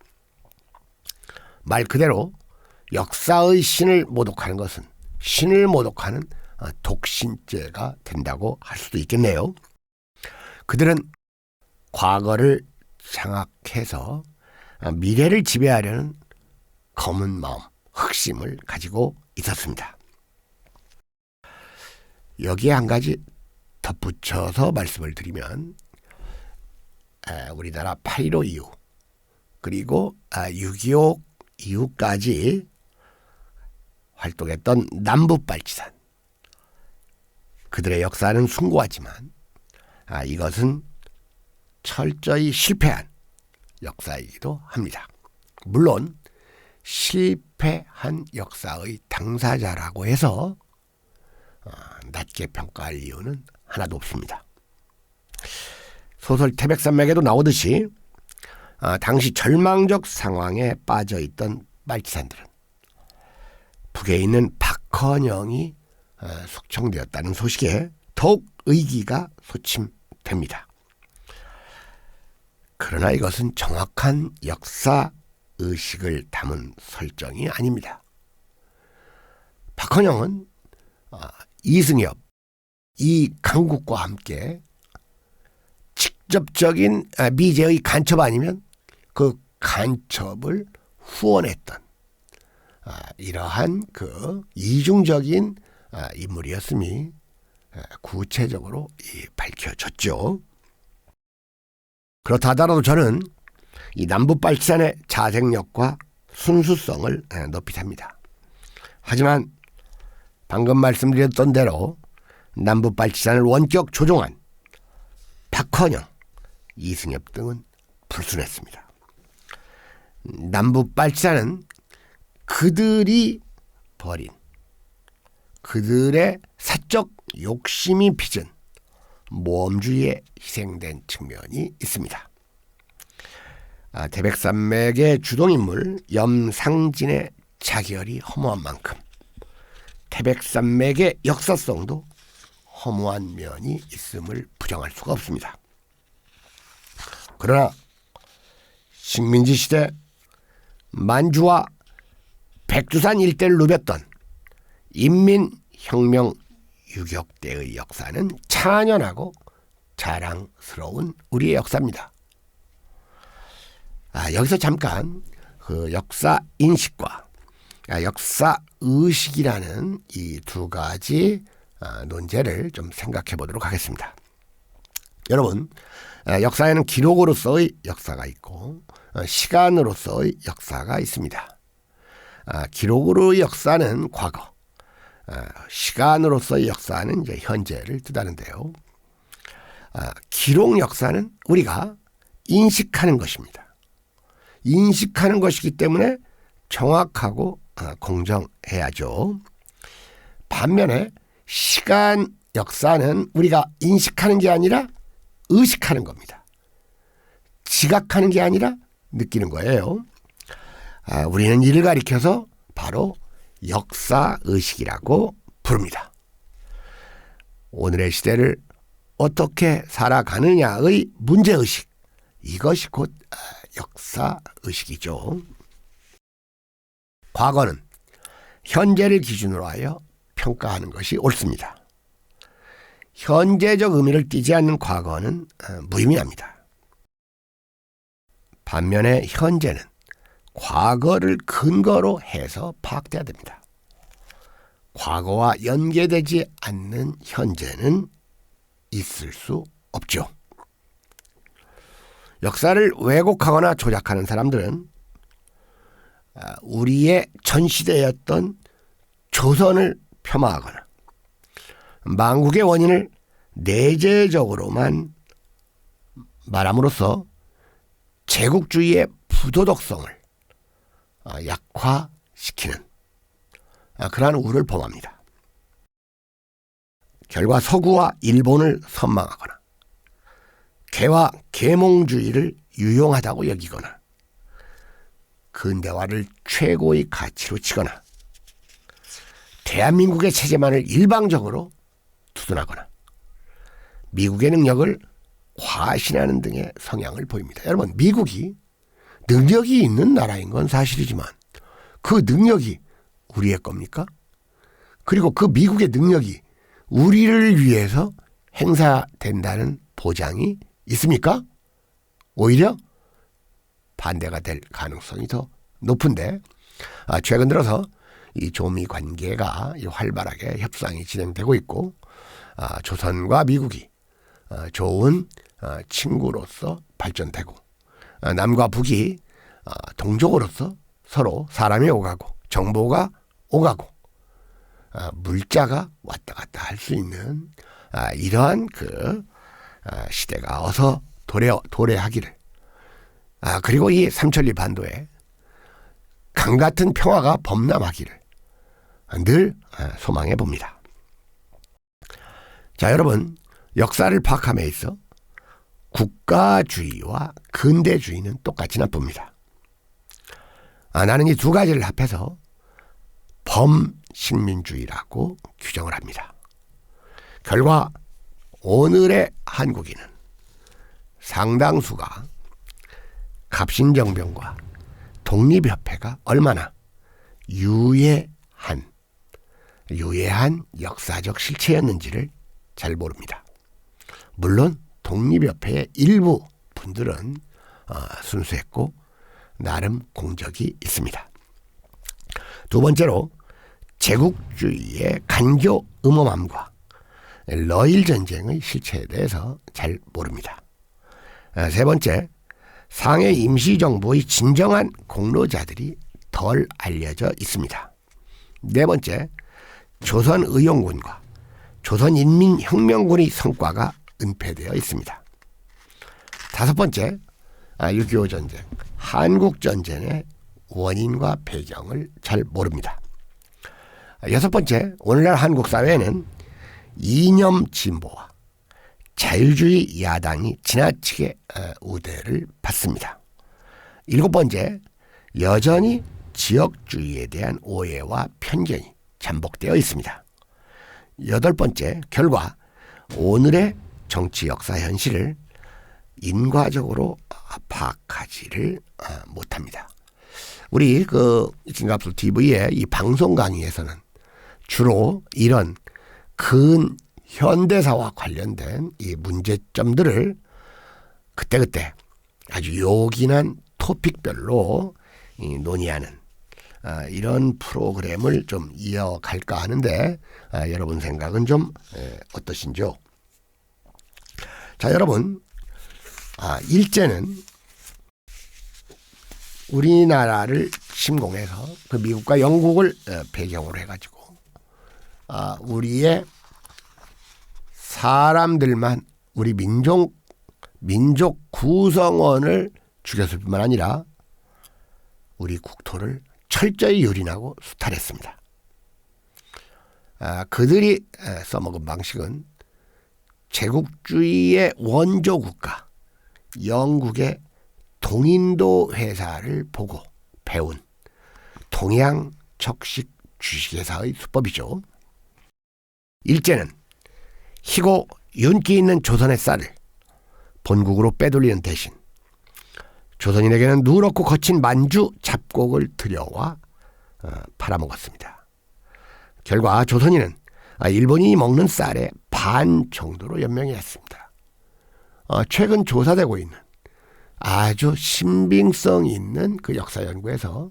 말 그대로 역사의 신을 모독하는 것은 신을 모독하는 독신죄가 된다고 할 수도 있겠네요. 그들은 과거를 장악해서 미래를 지배하려는 검은 마음, 흑심을 가지고 있었습니다. 여기에 한 가지 덧붙여서 말씀을 드리면, 우리나라 8.15 이후, 그리고 6.25 이후까지 활동했던 남부발치산, 그들의 역사는 숭고하지만 이것은 철저히 실패한 역사이기도 합니다. 물론 실패한 역사의 당사자라고 해서 낮게 평가할 이유는 하나도 없습니다. 소설 태백산맥에도 나오듯이 당시 절망적 상황에 빠져있던 발치산들은 북에 있는 박헌영이 숙청되었다는 소식에 더욱 의기가 소침됩니다. 그러나 이것은 정확한 역사의식을 담은 설정이 아닙니다. 박헌영은 이승엽, 이강국과 함께 직접적인 미제의 간첩 아니면 그 간첩을 후원했던 이러한 이중적인 인물이었음이 구체적으로 밝혀졌죠. 그렇다 하더라도 저는 이 남부발치산의 자생력과 순수성을 높이 삽니다. 하지만 방금 말씀드렸던 대로 남부발치산을 원격 조종한 박헌영, 이승엽 등은 불순했습니다. 남부발치산은 그들이 벌인, 그들의 사적 욕심이 빚은 모험주의에 희생된 측면이 있습니다. 태백산맥의 주동인물 염상진의 자결이 허무한 만큼 태백산맥의 역사성도 허무한 면이 있음을 부정할 수가 없습니다. 그러나 식민지 시대 만주와 백두산 일대를 누볐던 인민혁명 유격대의 역사는 찬연하고 자랑스러운 우리의 역사입니다. 여기서 잠깐 역사 인식과 역사 의식이라는 이 두 가지 논제를 좀 생각해 보도록 하겠습니다. 여러분, 역사에는 기록으로서의 역사가 있고 시간으로서의 역사가 있습니다. 기록으로의 역사는 과거, 시간으로서의 역사는 이제 현재를 뜻하는데요. 기록 역사는 우리가 인식하는 것입니다. 인식하는 것이기 때문에 정확하고 공정해야죠. 반면에 시간 역사는 우리가 인식하는 게 아니라 의식하는 겁니다. 지각하는 게 아니라 느끼는 거예요. 우리는 이를 가리켜서 바로 역사의식이라고 부릅니다. 오늘의 시대를 어떻게 살아가느냐의 문제의식, 이것이 곧 역사의식이죠. 과거는 현재를 기준으로 하여 평가하는 것이 옳습니다. 현재적 의미를 띠지 않는 과거는 무의미합니다. 반면에 현재는 과거를 근거로 해서 파악돼야 됩니다. 과거와 연계되지 않는 현재는 있을 수 없죠. 역사를 왜곡하거나 조작하는 사람들은 우리의 전시대였던 조선을 폄하하거나 만국의 원인을 내재적으로만 말함으로써 제국주의의 부도덕성을 약화시키는 그러한 우를 범합니다. 결과 서구와 일본을 선망하거나 개와 계몽주의를 유용하다고 여기거나 근대화를 최고의 가치로 치거나 대한민국의 체제만을 일방적으로 투둔하거나 미국의 능력을 과신하는 등의 성향을 보입니다. 여러분, 미국이 능력이 있는 나라인 건 사실이지만 그 능력이 우리의 겁니까? 그리고 그 미국의 능력이 우리를 위해서 행사된다는 보장이 있습니까? 오히려 반대가 될 가능성이 더 높은데 최근 들어서 이 조미 관계가 활발하게 협상이 진행되고 있고 조선과 미국이 좋은 친구로서 발전되고 남과 북이 동족으로서 서로 사람이 오가고 정보가 오가고 물자가 왔다 갔다 할 수 있는 이러한 시대가 어서 도래하기를 그리고 이 삼천리 반도에 강같은 평화가 범람하기를 늘 소망해 봅니다. 자, 여러분, 역사를 파악함에 있어 국가주의와 근대주의는 똑같이 나쁩니다. 나는 이 두 가지를 합해서 범식민주의라고 규정을 합니다. 결과 오늘의 한국인은 상당수가 갑신정변과 독립협회가 얼마나 유해한 역사적 실체였는지를 잘 모릅니다. 물론 독립협회의 일부 분들은 순수했고 나름 공적이 있습니다. 두 번째로 제국주의의 간교 음험함과 러일 전쟁의 실체에 대해서 잘 모릅니다. 세 번째, 상해 임시정부의 진정한 공로자들이 덜 알려져 있습니다. 네 번째, 조선의용군과 조선인민혁명군의 성과가 은폐되어 있습니다. 다섯 번째, 6.25 전쟁, 한국전쟁의 원인과 배경을 잘 모릅니다. 여섯 번째, 오늘날 한국 사회에는 이념 진보와 자유주의 야당이 지나치게 우대를 받습니다. 일곱 번째, 여전히 지역주의에 대한 오해와 편견이 잠복되어 있습니다. 여덟 번째, 결과 오늘의 정치 역사 현실을 인과적으로 파악하지를 못합니다. 우리 김갑수 TV의 이 방송 강의에서는 주로 이런 근현대사와 관련된 이 문제점들을 그때그때 아주 요긴한 토픽별로 논의하는 이런 프로그램을 좀 이어갈까 하는데 여러분 생각은 좀 어떠신지요? 자, 여러분, 일제는 우리나라를 침공해서 그 미국과 영국을 배경으로 해가지고 우리의 사람들만 우리 민족 구성원을 죽였을 뿐만 아니라 우리 국토를 철저히 유린하고 수탈했습니다. 그들이 써먹은 방식은 제국주의의 원조 국가 영국의 동인도 회사를 보고 배운 동양 적식 주식회사의 수법이죠. 일제는 희고 윤기 있는 조선의 쌀을 본국으로 빼돌리는 대신 조선인에게는 누렇고 거친 만주 잡곡을 들여와 팔아먹었습니다. 결과 조선인은 일본인이 먹는 쌀의 반 정도로 연명이 했습니다. 최근 조사되고 있는 아주 신빙성 있는 그 역사 연구에서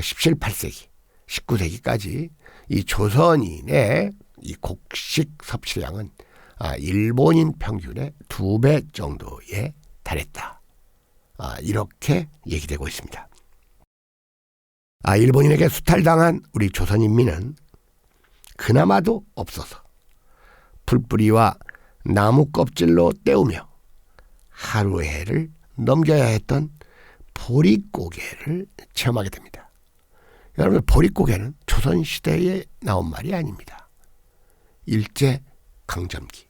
17, 18세기, 19세기까지 이 조선인의 이 곡식 섭취량은 일본인 평균의 2배 정도에 달했다. 이렇게 얘기되고 있습니다. 일본인에게 수탈당한 우리 조선인민은 그나마도 없어서 풀뿌리와 나무 껍질로 때우며 하루해를 넘겨야 했던 보릿고개를 체험하게 됩니다. 여러분, 보릿고개는 조선시대에 나온 말이 아닙니다. 일제강점기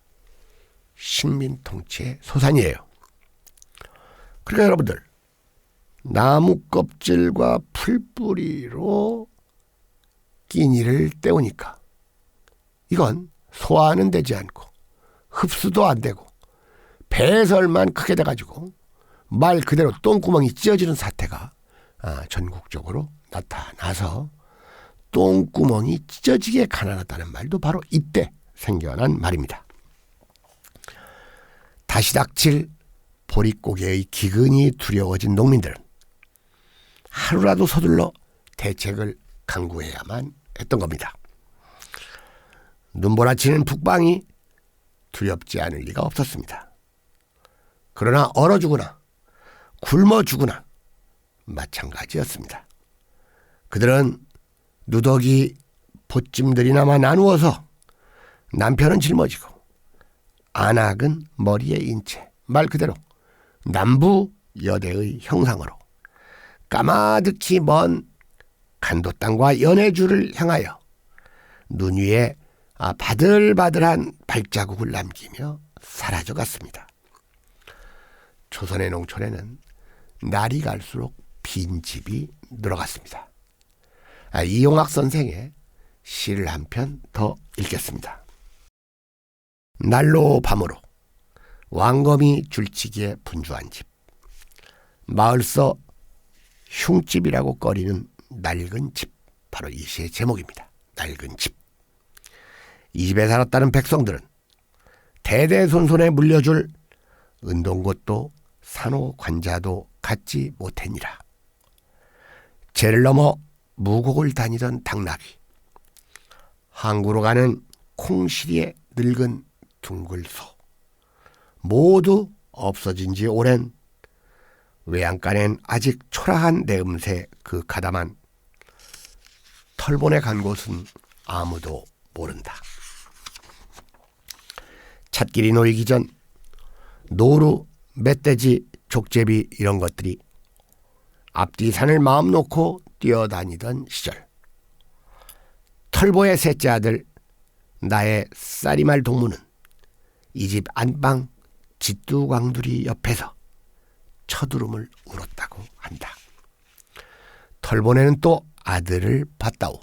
식민통치의 소산이에요. 그러니까 여러분들, 나무 껍질과 풀뿌리로 끼니를 때우니까 이건 소화는 되지 않고 흡수도 안 되고 배설만 크게 돼가지고 말 그대로 똥구멍이 찢어지는 사태가 전국적으로 나타나서 똥구멍이 찢어지게 가난하다는 말도 바로 이때 생겨난 말입니다. 다시 닥칠 보릿고개의 기근이 두려워진 농민들은 하루라도 서둘러 대책을 강구해야만 했던 겁니다. 눈보라치는 북방이 두렵지 않을 리가 없었습니다. 그러나 얼어 죽으나 굶어 죽으나 마찬가지였습니다. 그들은 누더기 보찜들이나마 나누어서 남편은 짊어지고 안악은 머리에 인 채 말 그대로 남부 여대의 형상으로 까마득히 먼 간도 땅과 연해주를 향하여 눈 위에 바들바들한 발자국을 남기며 사라져갔습니다. 조선의 농촌에는 날이 갈수록 빈집이 늘어갔습니다. 이용학 선생의 시를 한 편 더 읽겠습니다. 날로 밤으로 왕검이 줄치기에 분주한 집, 마을서 흉집이라고 꺼리는 낡은 집, 바로 이 시의 제목입니다. 낡은 집. 이 집에 살았다는 백성들은 대대손손에 물려줄 은동곳도 산호관자도 갖지 못했니라. 죄를 넘어 무곡을 다니던 당나귀, 항구로 가는 콩시리의 늙은 둥글소, 모두 없어진 지 오랜 외양간엔 아직 초라한 내음새 그 가담한 털본에 간 곳은 아무도 모른다. 찻길이 놓이기 전 노루, 멧돼지, 족제비 이런 것들이 앞뒤 산을 마음 놓고 뛰어다니던 시절, 털보의 셋째 아들 나의 쌀이말 동무는 이 집 안방 짓두광두리 옆에서 쳐두름을 울었다고 한다. 털보네는 또 아들을 봤다오.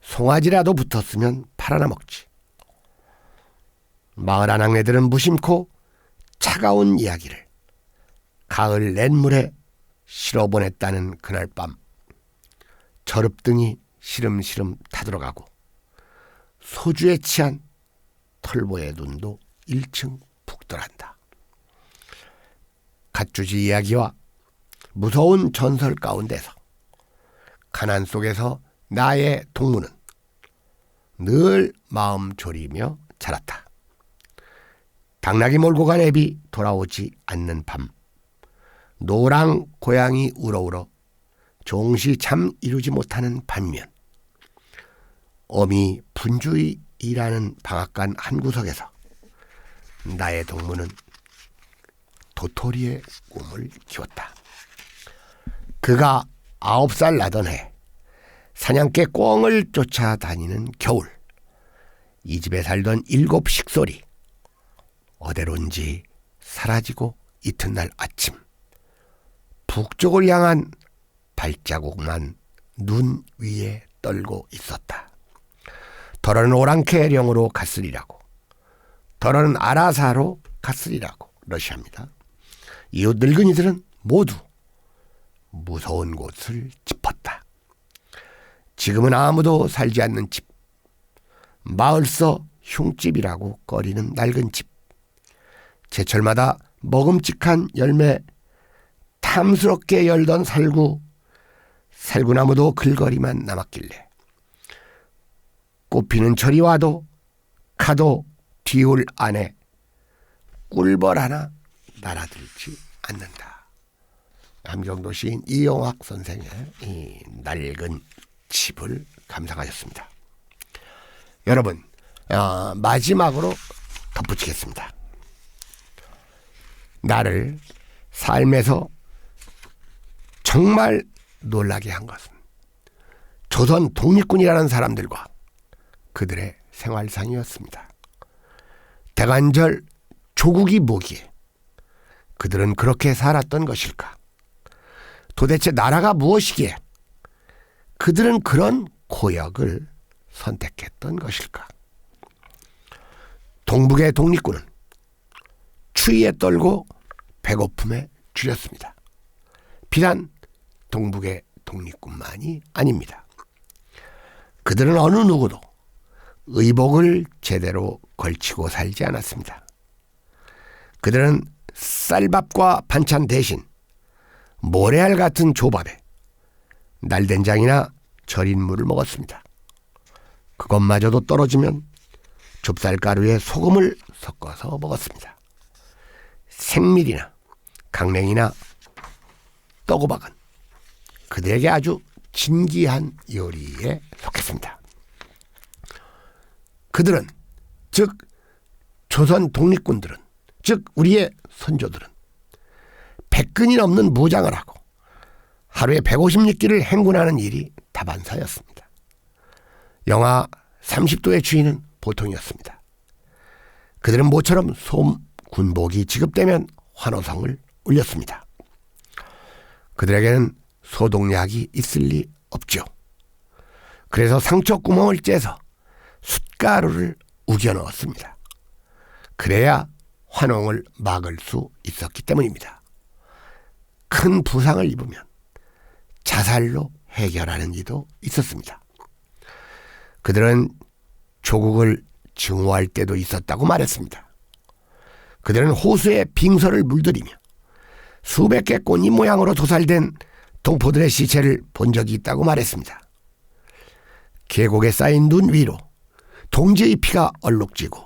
송아지라도 붙었으면 팔아나 먹지. 마을 아낙네들은 무심코 차가운 이야기를 가을 냇물에 실어보냈다는 그날 밤, 저릅등이 시름시름 타들어가고 소주에 취한 털보의 눈도 1층 북돌한다. 갓주지 이야기와 무서운 전설 가운데서 가난 속에서 나의 동무는 늘 마음 졸이며 자랐다. 당나귀 몰고 간 애비 돌아오지 않는 밤, 노랑 고양이 울어울어 종시 잠 이루지 못하는 밤이면 어미 분주이라는 방앗간 한 구석에서 나의 동무는 도토리의 꿈을 키웠다. 그가 9살 나던 해 사냥개 꿩을 쫓아다니는 겨울, 이 집에 살던 7 식솔이 어디론지 사라지고 이튿날 아침 북쪽을 향한 발자국만 눈 위에 떨고 있었다. 더러는 오랑캐령으로 갔으리라고, 더러는 아라사로 갔으리라고. 러시아입니다. 이웃 늙은이들은 모두 무서운 곳을 짚었다. 지금은 아무도 살지 않는 집, 마을서 흉집이라고 꺼리는 낡은 집, 제철마다 먹음직한 열매 탐스럽게 열던 살구나무도 글거리만 남았길래 꽃피는 철이 와도 가도 뒤울 안에 꿀벌 하나 날아들지 않는다. 함경도 시인 이용학 선생의 이 낡은 집을 감상하셨습니다. 여러분, 마지막으로 덧붙이겠습니다. 나를 삶에서 정말 놀라게 한 것은 조선 독립군이라는 사람들과 그들의 생활상이었습니다. 대관절 조국이 뭐기에 그들은 그렇게 살았던 것일까? 도대체 나라가 무엇이기에 그들은 그런 고역을 선택했던 것일까? 동북의 독립군은 추위에 떨고 배고픔에 줄였습니다. 비단 동북의 독립군만이 아닙니다. 그들은 어느 누구도 의복을 제대로 걸치고 살지 않았습니다. 그들은 쌀밥과 반찬 대신 모래알 같은 조밥에 날된장이나 절인 물을 먹었습니다. 그것마저도 떨어지면 좁쌀가루에 소금을 섞어서 먹었습니다. 생밀이나 강냉이나 떡호박은 그들에게 아주 진귀한 요리에 속했습니다. 그들은, 즉 조선 독립군들은, 즉 우리의 선조들은 100근이 넘는 무장을 하고 하루에 150리끼를 행군하는 일이 다반사였습니다. 영하 30도의 추위는 보통이었습니다. 그들은 모처럼 군복이 지급되면 환호성을 울렸습니다. 그들에게는 소독약이 있을 리 없죠. 그래서 상처 구멍을 째서 숯가루를 우겨 넣었습니다. 그래야 환홍을 막을 수 있었기 때문입니다. 큰 부상을 입으면 자살로 해결하는 이도 있었습니다. 그들은 조국을 증오할 때도 있었다고 말했습니다. 그들은 호수에 빙서를 물들이며 수백 개 꽃잎 모양으로 도살된 동포들의 시체를 본 적이 있다고 말했습니다. 계곡에 쌓인 눈 위로 동지의 피가 얼룩지고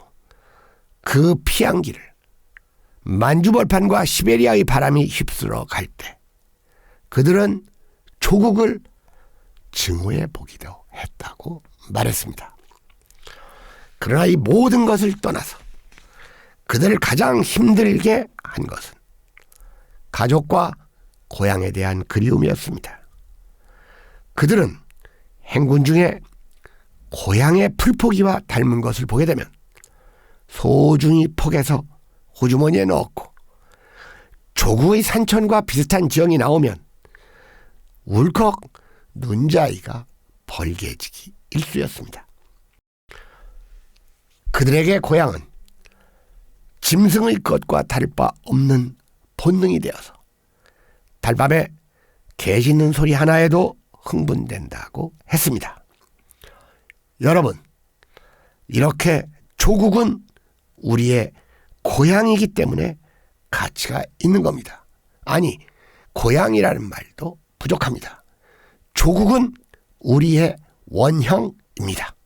그 피향기를 만주벌판과 시베리아의 바람이 휩쓸어 갈 때 그들은 조국을 증오해 보기도 했다고 말했습니다. 그러나 이 모든 것을 떠나서 그들을 가장 힘들게 한 것은 가족과 고향에 대한 그리움이었습니다. 그들은 행군 중에 고향의 풀포기와 닮은 것을 보게 되면 소중히 포개서 호주머니에 넣었고, 조국의 산천과 비슷한 지형이 나오면 울컥 눈자위가 벌개지기 일쑤였습니다. 그들에게 고향은 짐승의 것과 다를 바 없는 본능이 되어서 달밤에 개 짖는 소리 하나에도 흥분된다고 했습니다. 여러분, 이렇게 조국은 우리의 고향이기 때문에 가치가 있는 겁니다. 아니, 고향이라는 말도 부족합니다. 조국은 우리의 원형입니다.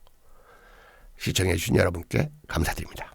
시청해 주신 여러분께 감사드립니다.